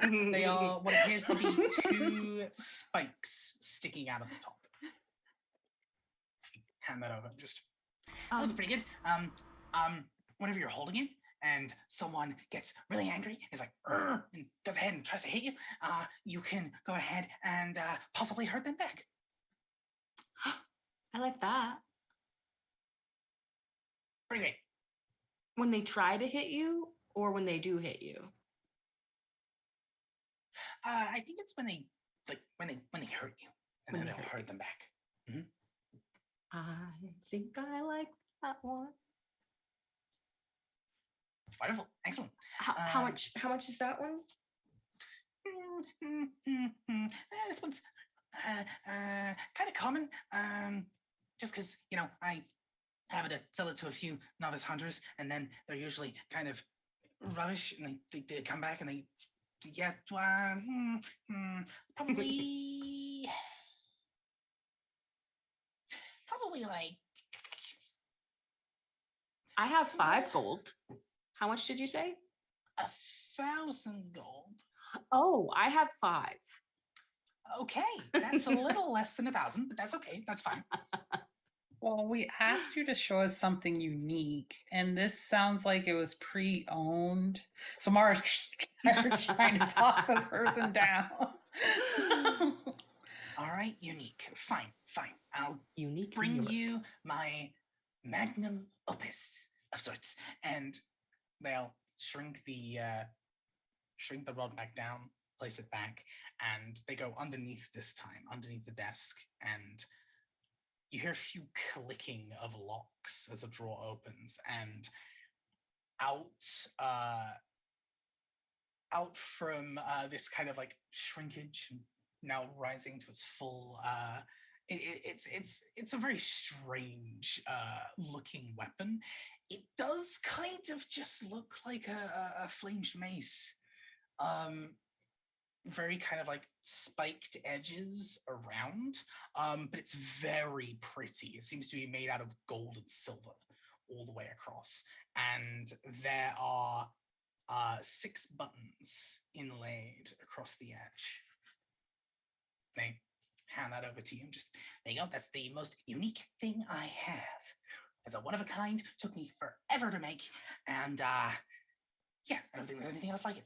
They are what appears to be 2 spikes sticking out of the top. Hand that over. Just looks pretty good. Whenever you're holding it and someone gets really angry, is like, and goes ahead and tries to hit you, you can go ahead and possibly hurt them back. I like that. Pretty great. When they try to hit you, or when they do hit you? I think it's when they hurt you, and then they'll hurt them back. Mm-hmm. I think I like that one. Wonderful, excellent. How much is that one? This one's kind of common. Just because I happen to sell it to a few novice hunters, and then they're usually kind of rubbish, and they come back and they probably like... I have 5 gold. How much did you say? 1,000 gold. Oh, I have 5. Okay, that's a little less than 1,000, but that's okay. That's fine. Well, we asked you to show us something unique, and this sounds like it was pre-owned. So Mara's trying to talk this person down. All right, unique. Fine. I'll bring you my magnum opus of sorts, and they'll shrink the rod back down, place it back, and they go underneath this time, underneath the desk, and you hear a few clicking of locks as a drawer opens, and out from this kind of like shrinkage, now rising to its full, it's a very strange looking weapon. It does kind of just look like a flanged mace. Very kind of like spiked edges around, but it's very pretty. It seems to be made out of gold and silver all the way across, and there are 6 buttons inlaid across the edge. They hand that over to you. Just, there you go. That's the most unique thing I have. It's a one of a kind. Took me forever to make, and I don't think there's anything else like it.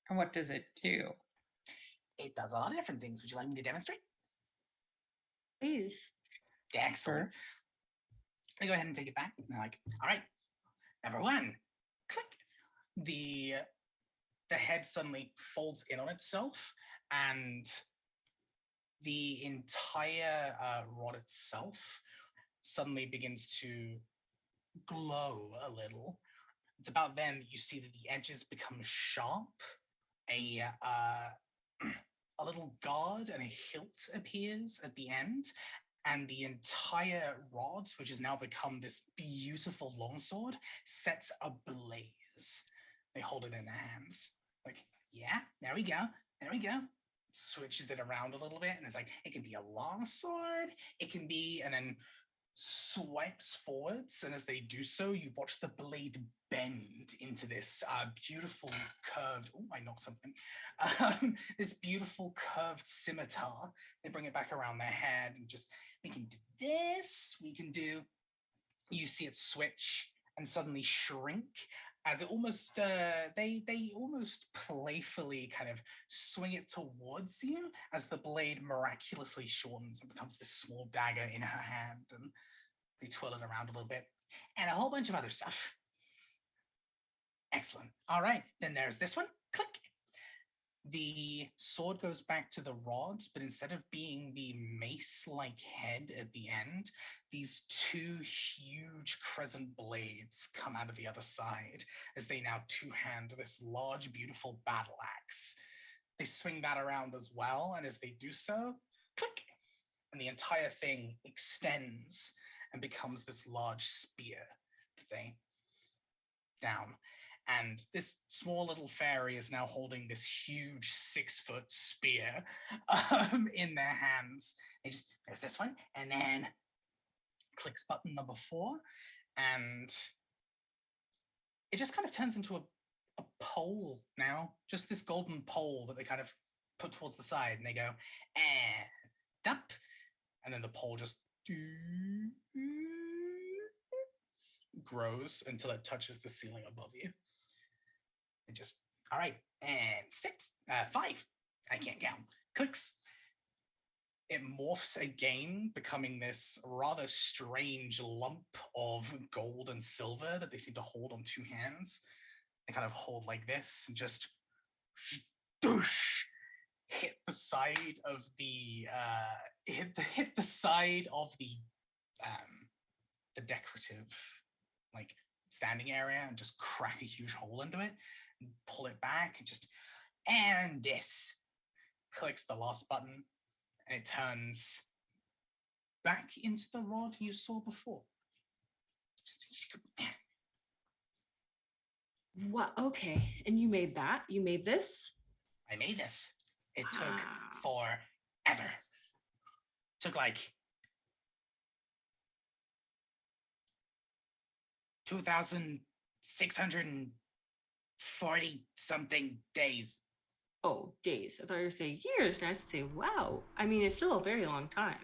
And what does it do? It does a lot of different things. Would you like me to demonstrate? Please. Excellent. I go ahead and take it back. And they're like, all right, number 1, click. The head suddenly folds in on itself, and the entire rod itself suddenly begins to glow a little. It's about then that you see that the edges become sharp. A little guard and a hilt appears at the end, and the entire rod, which has now become this beautiful longsword, sets ablaze. They hold it in their hands. Like, yeah, there we go. switches it around a little bit, and it's like, it can be a long sword, it can be, and then swipes forwards, and as they do so, you watch the blade bend into this beautiful curved, oh, I knocked something, this beautiful curved scimitar. They bring it back around their head, and just, we can do this, we can do, you see it switch and suddenly shrink as it almost, they almost playfully kind of swing it towards you as the blade miraculously shortens and becomes this small dagger in her hand, and they twirl it around a little bit, and a whole bunch of other stuff. Excellent. All right, then there's this one. Click. The sword goes back to the rod, but instead of being the mace-like head at the end, these two huge crescent blades come out of the other side as they now two-hand this large, beautiful battle axe. They swing that around as well, and as they do so, click, and the entire thing extends and becomes this large spear thing down. And this small little fairy is now holding this huge 6-foot spear in their hands. They just, there's this one, and then clicks button number 4, and it just kind of turns into a pole now, just this golden pole that they kind of put towards the side, and they go, and up, and then the pole just grows until it touches the ceiling above you. It just, all right, and 5, I can't count, clicks. It morphs again, becoming this rather strange lump of gold and silver that they seem to hold on 2 hands. They kind of hold like this and just doosh, hit the side of the hit the side of the decorative like standing area and just crack a huge hole into it and pull it back and just, and this, clicks the last button, and it turns back into the rod you saw before. What? Okay, and you made that? You made this? I made this. It took forever. Took like 2,640 something days. Oh, days. I thought you were saying years, and I was to say, wow. I mean, it's still a very long time.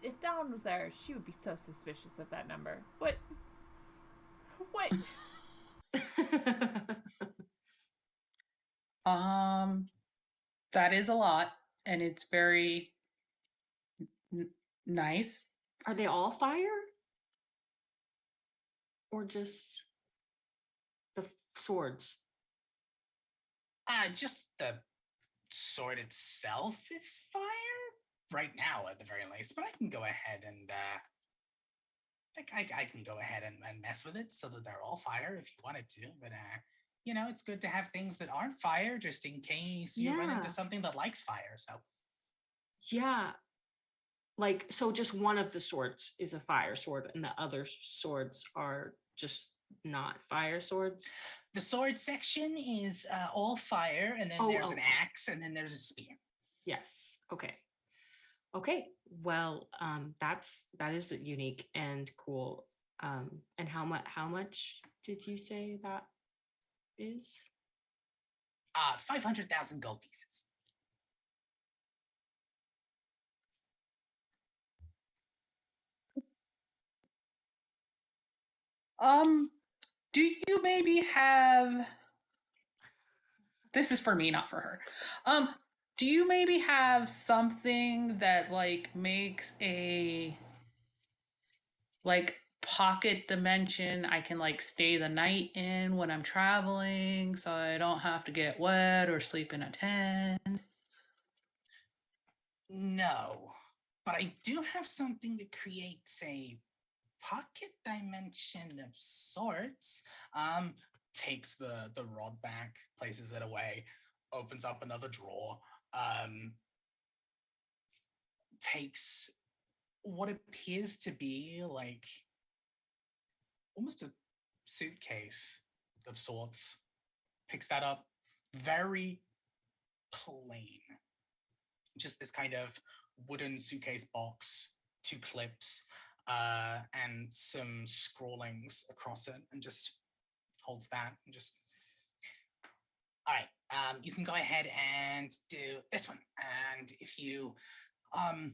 If Dawn was there, she would be so suspicious of that number. What? That is a lot, and it's very nice. Are they all fire? Or just the swords? Just the sword itself is fire right now, at the very least. But I can go ahead and I can go ahead and mess with it so that they're all fire if you wanted to. But you know, it's good to have things that aren't fire just in case you run into something that likes fire. So yeah, like, so just one of the swords is a fire sword, and the other swords are just not fire swords. The sword section is all fire, and then there's an axe, and then there's a spear. Yes. Okay. Well, that is unique and cool. And how much did you say that is? 500,000 gold pieces. Do you maybe have, this is for me, not for her. Do you maybe have something that like makes a like pocket dimension I can like stay the night in when I'm traveling so I don't have to get wet or sleep in a tent? No, but I do have something that creates a pocket dimension of sorts. Takes the rod back, places it away, opens up another drawer, takes what appears to be like almost a suitcase of sorts, picks that up, very plain. Just this kind of wooden suitcase box, 2 clips, and some scrawlings across it, and just holds that and just. All right, you can go ahead and do this one. And if you, I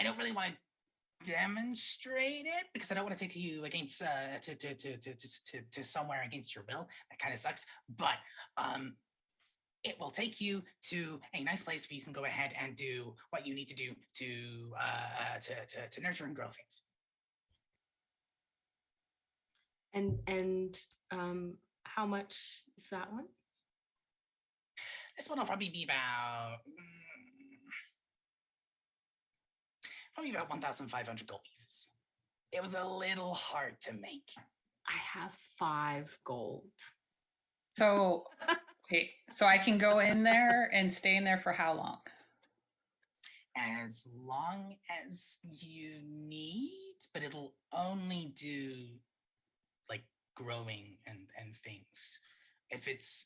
don't really want to demonstrate it because I don't want to take you against to somewhere against your will. That kind of sucks. But it will take you to a nice place where you can go ahead and do what you need to do to nurture and grow things. And how much is that one? This one will probably be about 1,500 gold pieces. It was a little hard to make. I have 5 gold. So, okay, so I can go in there and stay in there for how long? As long as you need, but it'll only do like growing and things. If it's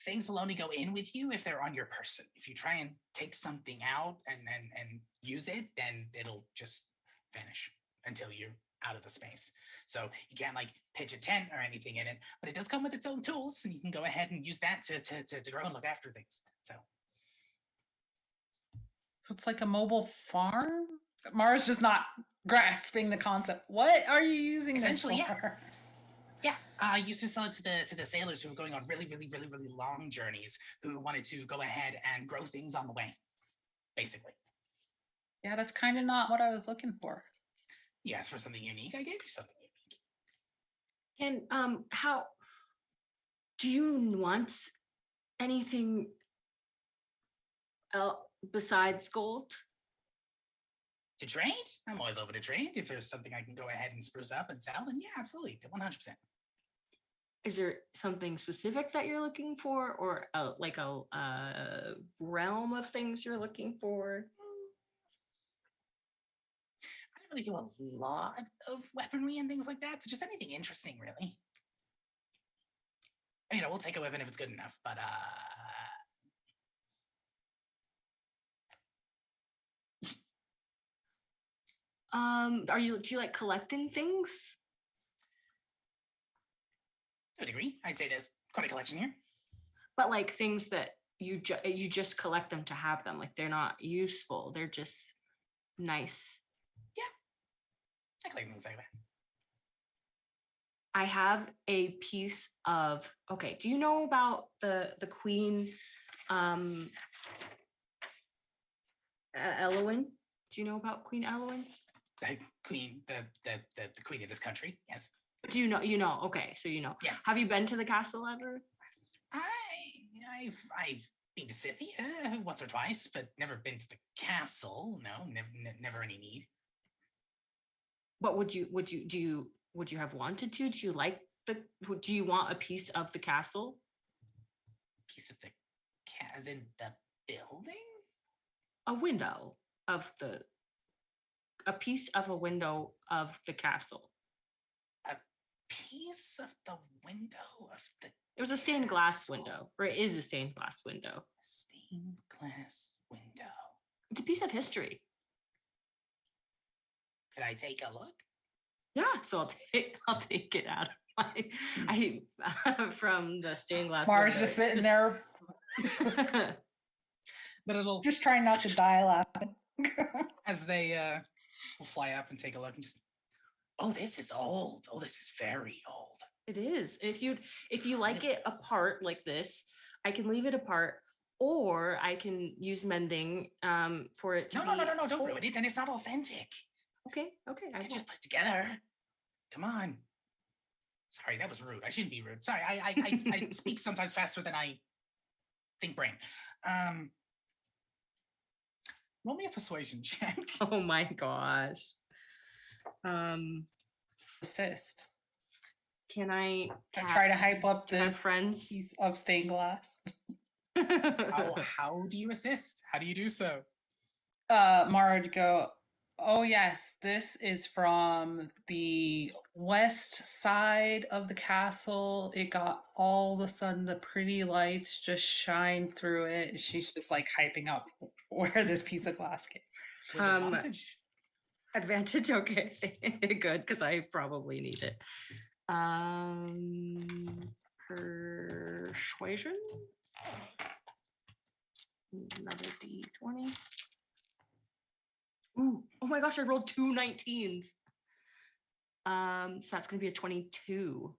things will only go in with you if they're on your person. If you try and take something out and use it, then it'll just vanish until you're out of the space. So you can't like pitch a tent or anything in it, but it does come with its own tools, and you can go ahead and use that to grow and look after things. So it's like a mobile farm? Mara's just not grasping the concept. What are you using this for? Yeah, I used to sell it to the sailors who were going on really long journeys, who wanted to go ahead and grow things on the way, basically. Yeah, that's kind of not what I was looking for. You asked for something unique, I gave you something unique. And how do you want anything else besides gold? To trade? I'm always open to trade. If there's something I can go ahead and spruce up and sell, then yeah, absolutely, 100%. Is there something specific that you're looking for, or like a realm of things you're looking for? I don't really do a lot of weaponry and things like that, so just anything interesting, really. You know, we'll take a weapon if it's good enough, but do you like collecting things? To a degree, I'd say there's quite a collection here. But like things that you just collect them to have them, like they're not useful, they're just nice. Yeah, I collect things like that. I have a piece of, okay, do you know about the Queen Elowin? Do you know about Queen Elowin? The queen, the queen of this country, yes. Do you know? Okay, so you know. Yes. Have you been to the castle ever? I've been to Scythia once or twice, but never been to the castle. No, never any need. But would you have wanted to? Do you want a piece of the castle? Piece of the as in the building? A window of a piece of a window of the castle. A piece of the window of the It was a stained glass window, or it is a stained glass window. A stained glass window. It's a piece of history. Could I take a look? Yeah, so I'll take it out of my from the stained glass Mars window. just sitting there. But it'll just trying not to die laughing. As they will fly up and take a look and just, oh, this is old. Oh, this is very old. It is. If you like it apart like this, I can leave it apart, or I can use mending for it to No, don't ruin it. Then it's not authentic. Okay. I can just put it together. Come on. Sorry, that was rude. I shouldn't be rude. Sorry, I speak sometimes faster than I think brain. Roll me a persuasion check. Oh my gosh. Assist. Can I try to hype up this friends piece of stained glass? How do you assist? How do you do so? Mara would go, oh yes, this is from the west side of the castle. It got all the sun, the pretty lights just shine through it. She's just like hyping up where this piece of glass came. With advantage. Advantage, okay. Good, because I probably need it. Persuasion. Another D20. Ooh, oh my gosh, I rolled 2 19s. So that's gonna be a 22.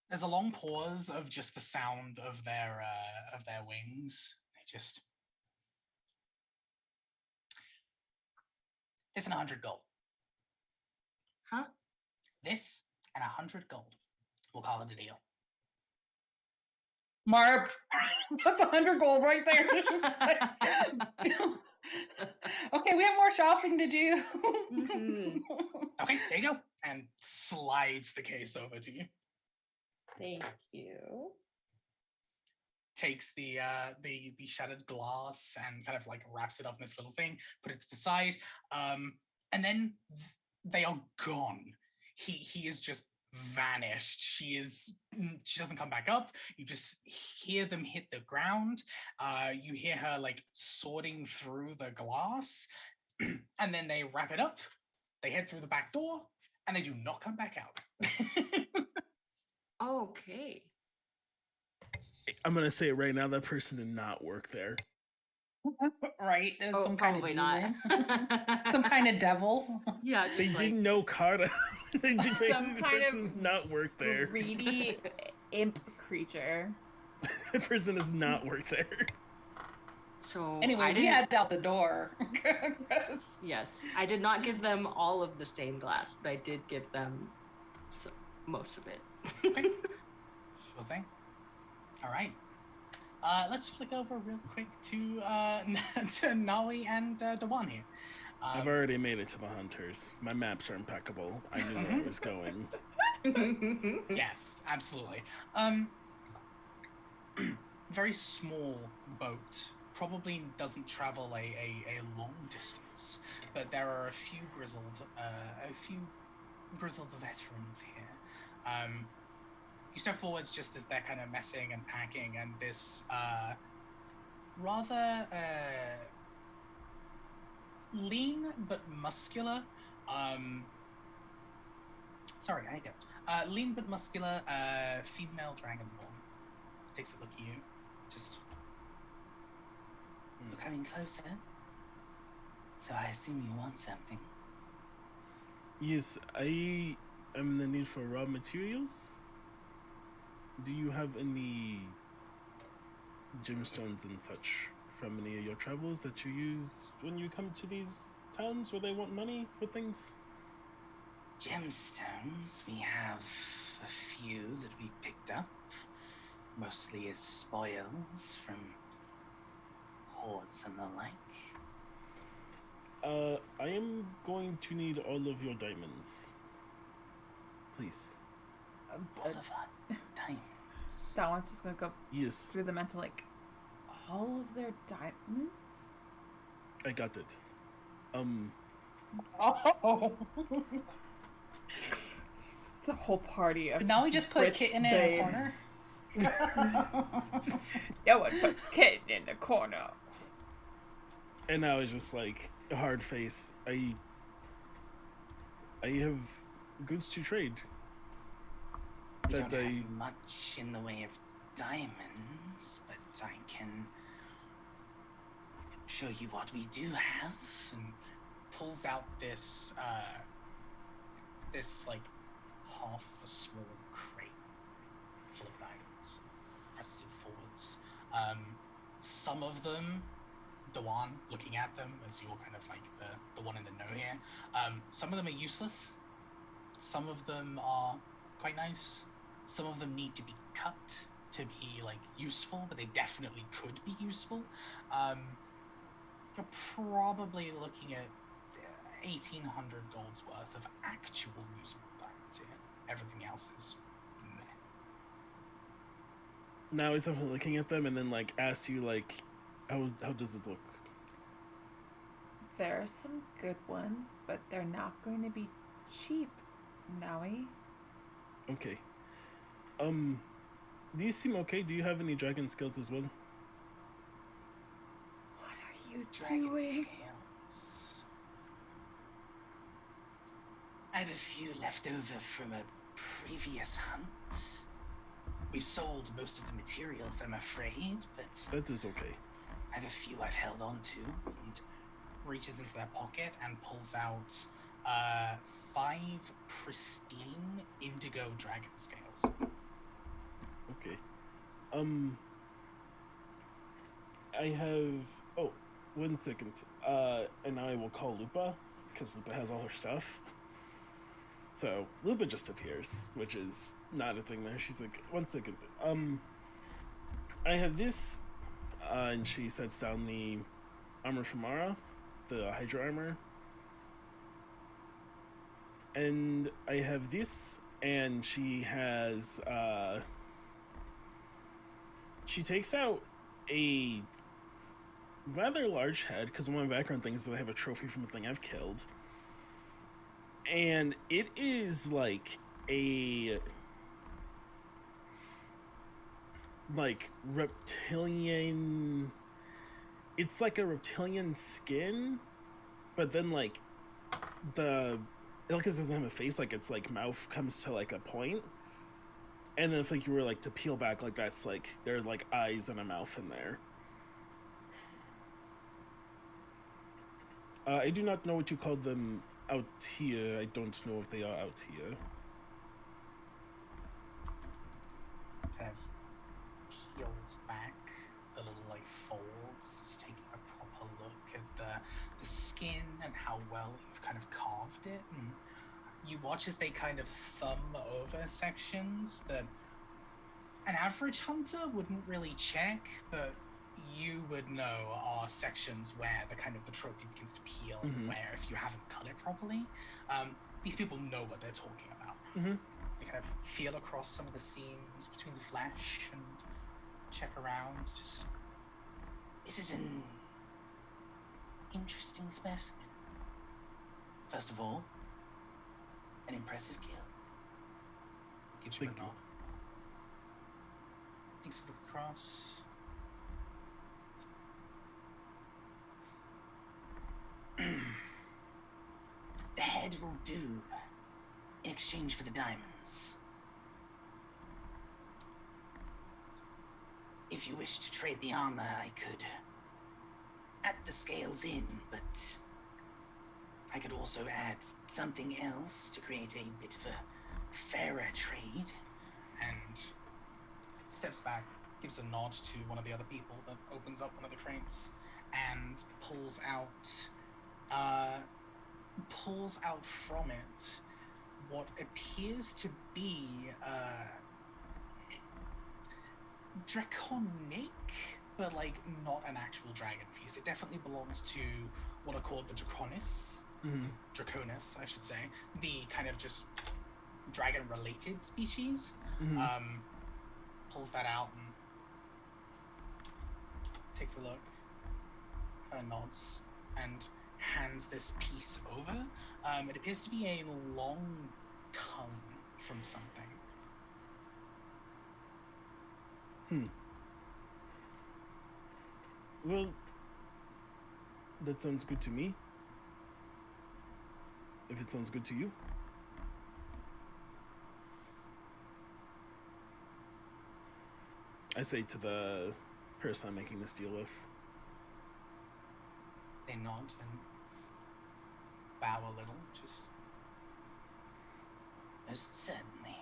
There's a long pause of just the sound of their wings. They just. This and 100 gold. Huh? This and 100 gold. We'll call it a deal. Marp, that's 100 gold right there. Okay, we have more shopping to do. Okay, there you go. And slides the case over to you. Thank you. Takes the shattered glass and kind of like wraps it up in this little thing, put it to the side, and then they are gone. He is just vanished. She doesn't come back up. You just hear them hit the ground. You hear her like sorting through the glass, and then they wrap it up. They head through the back door, and they do not come back out. Okay. I'm gonna say it right now, that person did not work there. Right? There's some kind of demon. Not. Some kind of devil. Yeah, They didn't know Carta. Some kind does not work there. Greedy imp creature. The person does not work there. So anyway, we head out the door. Yes, I did not give them all of the stained glass, but I did give them most of it. Okay. Sure thing. All right. Let's flick over real quick to Nawi and Dewan here. I've already made it to the hunters. My maps are impeccable. I knew where I was going. Yes, absolutely. Very small boat. Probably doesn't travel a long distance, but there are a few grizzled veterans here. You step forwards just as they're kind of messing and packing, and this rather lean but muscular. Lean but muscular female dragonborn takes a look at you. Just you're coming closer. So I assume you want something. Yes, I am in the need for raw materials. Do you have any gemstones and such from any of your travels that you use when you come to these towns where they want money for things? Gemstones, we have a few that we picked up, mostly as spoils from hordes and the like. I am going to need all of your diamonds. Please. All of our diamonds. That one's just gonna go Yes. through the mental, like, all of their diamonds? I got it. Oh. Just the whole party of Now we just put Kitten in a corner. No one puts Kitten in the corner. And now it's just like a hard face. I have goods to trade. We don't have much in the way of diamonds, but I can show you what we do have. And pulls out this like half of a small crate full of diamonds. Presses it forwards. Some of them, Dewan, looking at them as you're kind of like the one in the know here. Some of them are useless. Some of them are quite nice. Some of them need to be cut to be like useful, but they definitely could be useful. You're probably looking at 1,800 gold's worth of actual usable diamonds here. Everything else is meh. Now he's definitely looking at them and then like asks you like, how does it look? There are some good ones, but they're not going to be cheap, Naui. Okay. These seem okay. Do you have any dragon skills as well? What are you Dragon doing? scales. I have a few left over from a previous hunt. We sold most of the materials, I'm afraid, but... That is okay. I have a few I've held on to, and reaches into their pocket and pulls out 5 pristine indigo dragon scales. Okay. I have... Oh, 1 second. And now I will call Lupa, because Lupa has all her stuff. So, Lupa just appears, which is not a thing there. She's like, 1 second. I have this, and she sets down the armor from Mara, the Hydra armor. And I have this, and she has, she takes out a rather large head, because one of my background things is that I have a trophy from a thing I've killed. And it is like a reptilian, it's like a reptilian skin, but then like the Ilka doesn't have a face, like its like mouth comes to like a point, and then if like you were like to peel back, like that's like there are like eyes and a mouth in there. I do not know what you call them out here. I don't know if they are out here. Kind of peels back the little like folds, just taking a proper look at the skin and how well you've kind of carved it. And you watch as they kind of thumb over sections that an average hunter wouldn't really check, but you would know are sections where the kind of the trophy begins to peel, and where if you haven't cut it properly, these people know what they're talking about. They kind of feel across some of the seams between the flesh and check around. Just, this is an interesting specimen. First of all, an impressive kill. Gives you a nod. Takes a look across. The head will do in exchange for the diamonds. If you wish to trade the armor, I could add the scales in, but I could also add something else to create a bit of a fairer trade. And steps back, gives a nod to one of the other people that opens up one of the crates and pulls out from it what appears to be draconic, but like not an actual dragon piece. It definitely belongs to what are called the Draconis, I should say, the kind of just dragon-related species. Pulls that out and takes a look, kind of nods, and hands this piece over. It appears to be a long tongue from something. Well, that sounds good to me. If it sounds good to you. I say to the person I'm making this deal with. They nod and bow a little, just... Most certainly.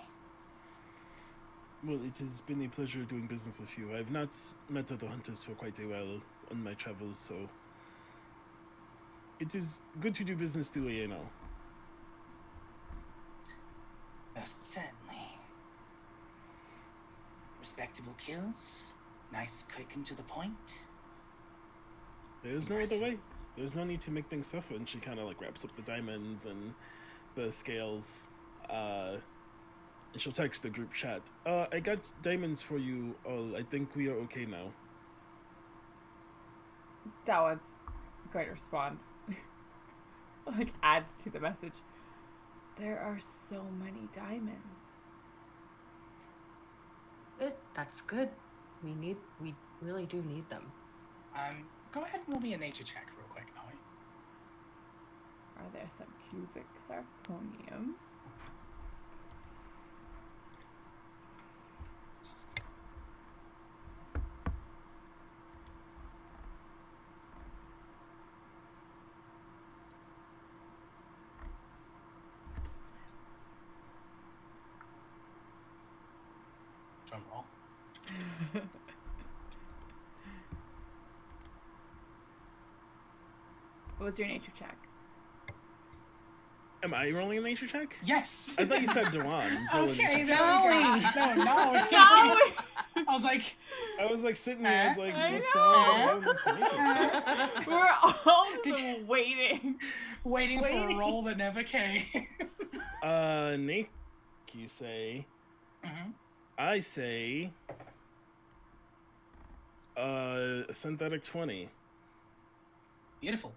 Well, it has been a pleasure doing business with you. I've not met other hunters for quite a while on my travels, so... It is good to do business the way I know. Most certainly. Respectable kills. Nice, quick, and to the point. There's no other way. There's no need to make things suffer. And she kind of like wraps up the diamonds and the scales. And she'll text the group chat. I got diamonds for you all. I think we are okay now. That one's going to respond. like add to the message. There are so many diamonds. Good. That's good. We really do need them. Go ahead and roll me a nature check real quick, Nolly. Are there some cubic zirconium? Drum roll. What was your nature check? Am I rolling a nature check? Yes. I thought you said Dewan. Okay, there No. we go. No. No! I was like, sitting here. I was like, I what's going on? We're all just waiting for a roll that never came. Nick, you say. Mm-hmm. I say. A synthetic 20. Beautiful.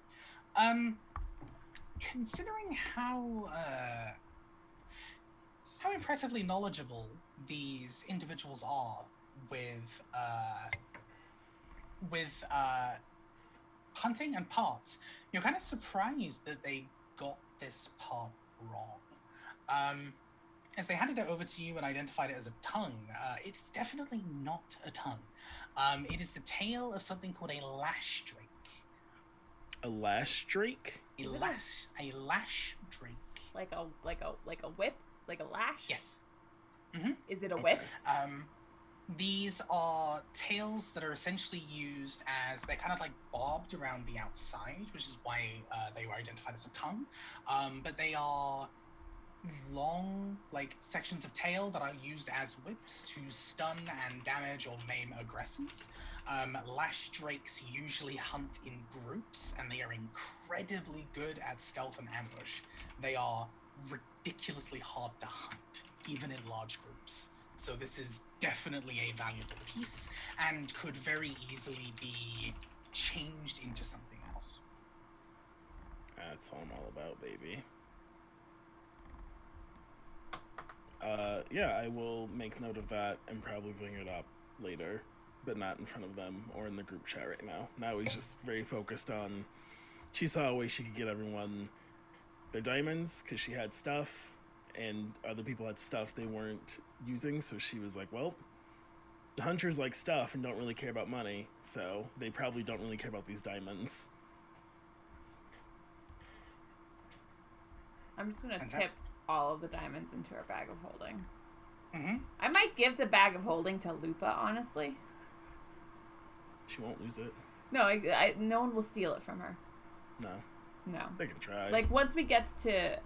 Considering how impressively knowledgeable these individuals are with hunting and parts, you're kind of surprised that they got this part wrong. As they handed it over to you and identified it as a tongue, it's definitely not a tongue. It is the tail of something called a lash drake. A lash drake? A lash drake. Like a whip? Like a lash? Yes. Mm-hmm. Is it a whip? These are tails that are essentially used as, they're kind of like bobbed around the outside, which is why they were identified as a tongue. But they are long, like, sections of tail that are used as whips to stun and damage or maim aggressors. Lash drakes usually hunt in groups, and they are incredibly good at stealth and ambush. They are ridiculously hard to hunt, even in large groups. So this is definitely a valuable piece, and could very easily be changed into something else. That's all I'm all about, baby. Yeah, I will make note of that and probably bring it up later, but not in front of them or in the group chat right now. Now he's just very focused on, she saw a way she could get everyone their diamonds because she had stuff, and other people had stuff they weren't using, so she was like, well, the hunters like stuff and don't really care about money, so they probably don't really care about these diamonds. I'm just gonna tip all of the diamonds into our bag of holding. Mm-hmm. I might give the bag of holding to Lupa, honestly. She won't lose it. No, no one will steal it from her. No. They can try. Like, once we get to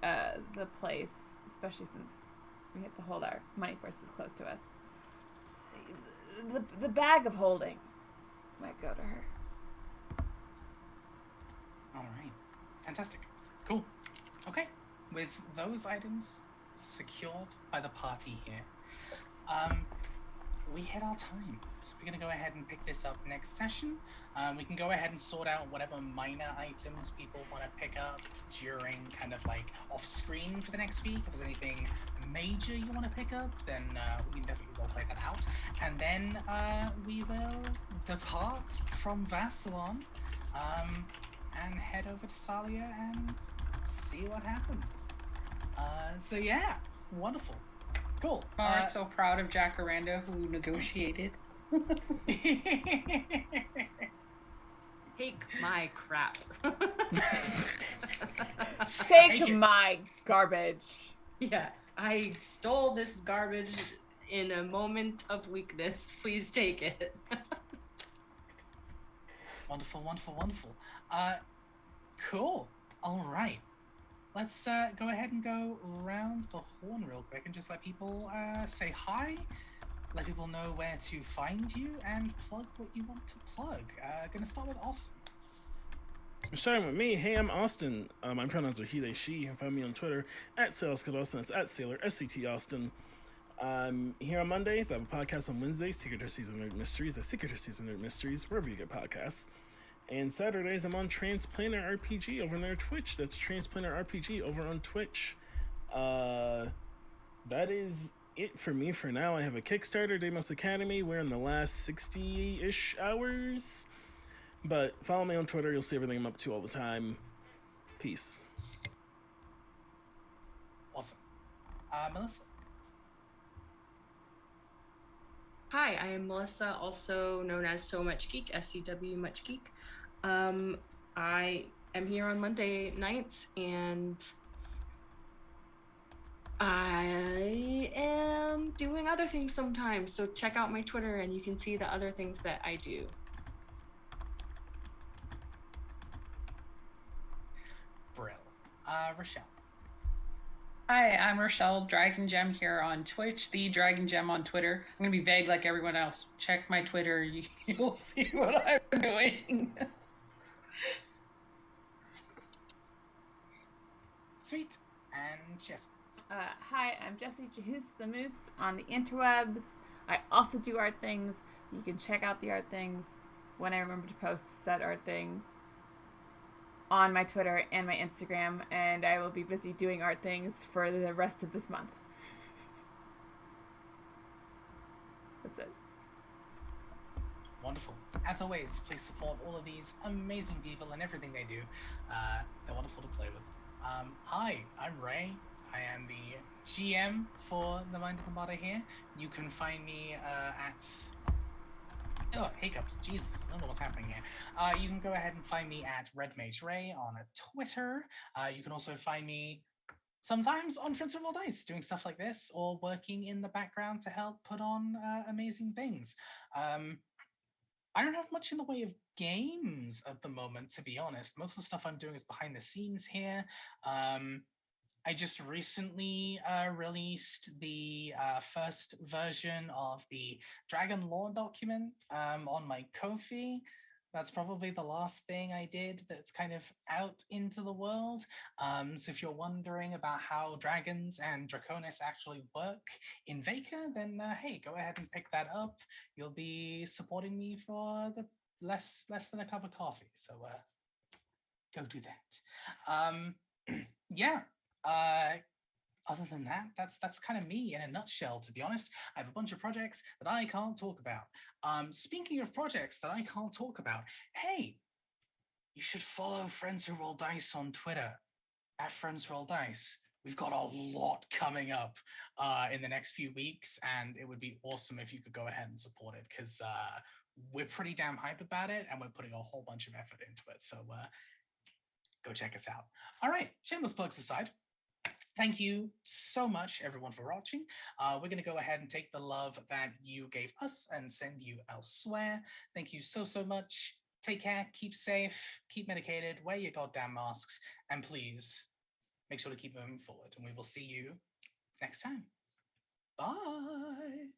the place, especially since we have to hold our money purses close to us, the bag of holding might go to her. All right. Fantastic. Cool. Okay. With those items secured by the party here, we hit our time. So we're going to go ahead and pick this up next session. We can go ahead and sort out whatever minor items people want to pick up during kind of like off screen for the next week. If there's anything major you want to pick up, then we can definitely role play that out. And then we will depart from Vasilon and head over to Salia and see what happens. So yeah, wonderful. Cool. We're so proud of Jacaranda who negotiated. Take my crap. Take my garbage. Yeah, I stole this garbage in a moment of weakness. Please take it. Wonderful. Cool. All right. Let's go ahead and go around the horn real quick and just let people say hi, let people know where to find you, and plug what you want to plug. Gonna start with Austin. Starting with me, hey, I'm Austin. My pronouns are he, they, she. You can find me on Twitter at SailorScott Austin. That's at Sailor, SCT Austin. I'm here on Mondays. I have a podcast on Wednesdays, Secret Histories and Nerd Mysteries. That's Secret Histories and Nerd Mysteries, wherever you get podcasts. And Saturdays, I'm on Transplanter RPG over on their Twitch. That's Transplanter RPG over on Twitch. That is it for me for now. I have a Kickstarter, Deimos Academy. We're in the last 60-ish hours. But follow me on Twitter. You'll see everything I'm up to all the time. Peace. Awesome. Melissa? Hi, I am Melissa, also known as So Much Geek, SCW Much Geek. I am here on Monday nights, and I am doing other things sometimes. So check out my Twitter, and you can see the other things that I do. Brill. Rochelle? Hi, I'm Rochelle, Dragon Gem here on Twitch, the Dragon Gem on Twitter. I'm going to be vague like everyone else. Check my Twitter, you'll see what I'm doing. Sweet. And Jesse? Hi, I'm Jessie Jahoos the Moose on the interwebs. I also do art things. You can check out the art things when I remember to post said art things on my Twitter and my Instagram, and I will be busy doing art things for the rest of this month. That's it. Wonderful. As always, please support all of these amazing people and everything they do. They're wonderful to play with. Hi, I'm Ray. I am the GM for the Mindful Martyr here. You can find me at... Oh, hiccups. Jesus, I don't know what's happening here. You can go ahead and find me at Red Mage Ray on Twitter. You can also find me sometimes on Friends of All Dice, doing stuff like this, or working in the background to help put on amazing things. I don't have much in the way of games at the moment, to be honest. Most of the stuff I'm doing is behind the scenes here. I just recently released the first version of the Dragon Lore document on my Ko-fi. That's probably the last thing I did that's kind of out into the world. So if you're wondering about how dragons and Draconis actually work in Veka, then hey, go ahead and pick that up. You'll be supporting me for the less than a cup of coffee. So go do that. Yeah. Other than that, that's kind of me in a nutshell, to be honest. I have a bunch of projects that I can't talk about. Speaking of projects that I can't talk about, hey, you should follow Friends Who Roll Dice on Twitter, at Friends Who Roll Dice. We've got a lot coming up in the next few weeks, and it would be awesome if you could go ahead and support it, because we're pretty damn hype about it, and we're putting a whole bunch of effort into it. So go check us out. All right, shameless plugs aside. Thank you so much, everyone, for watching. We're going to go ahead and take the love that you gave us and send you elsewhere. Thank you so much. Take care, keep safe, keep medicated, wear your goddamn masks, and please make sure to keep moving forward. And we will see you next time. Bye.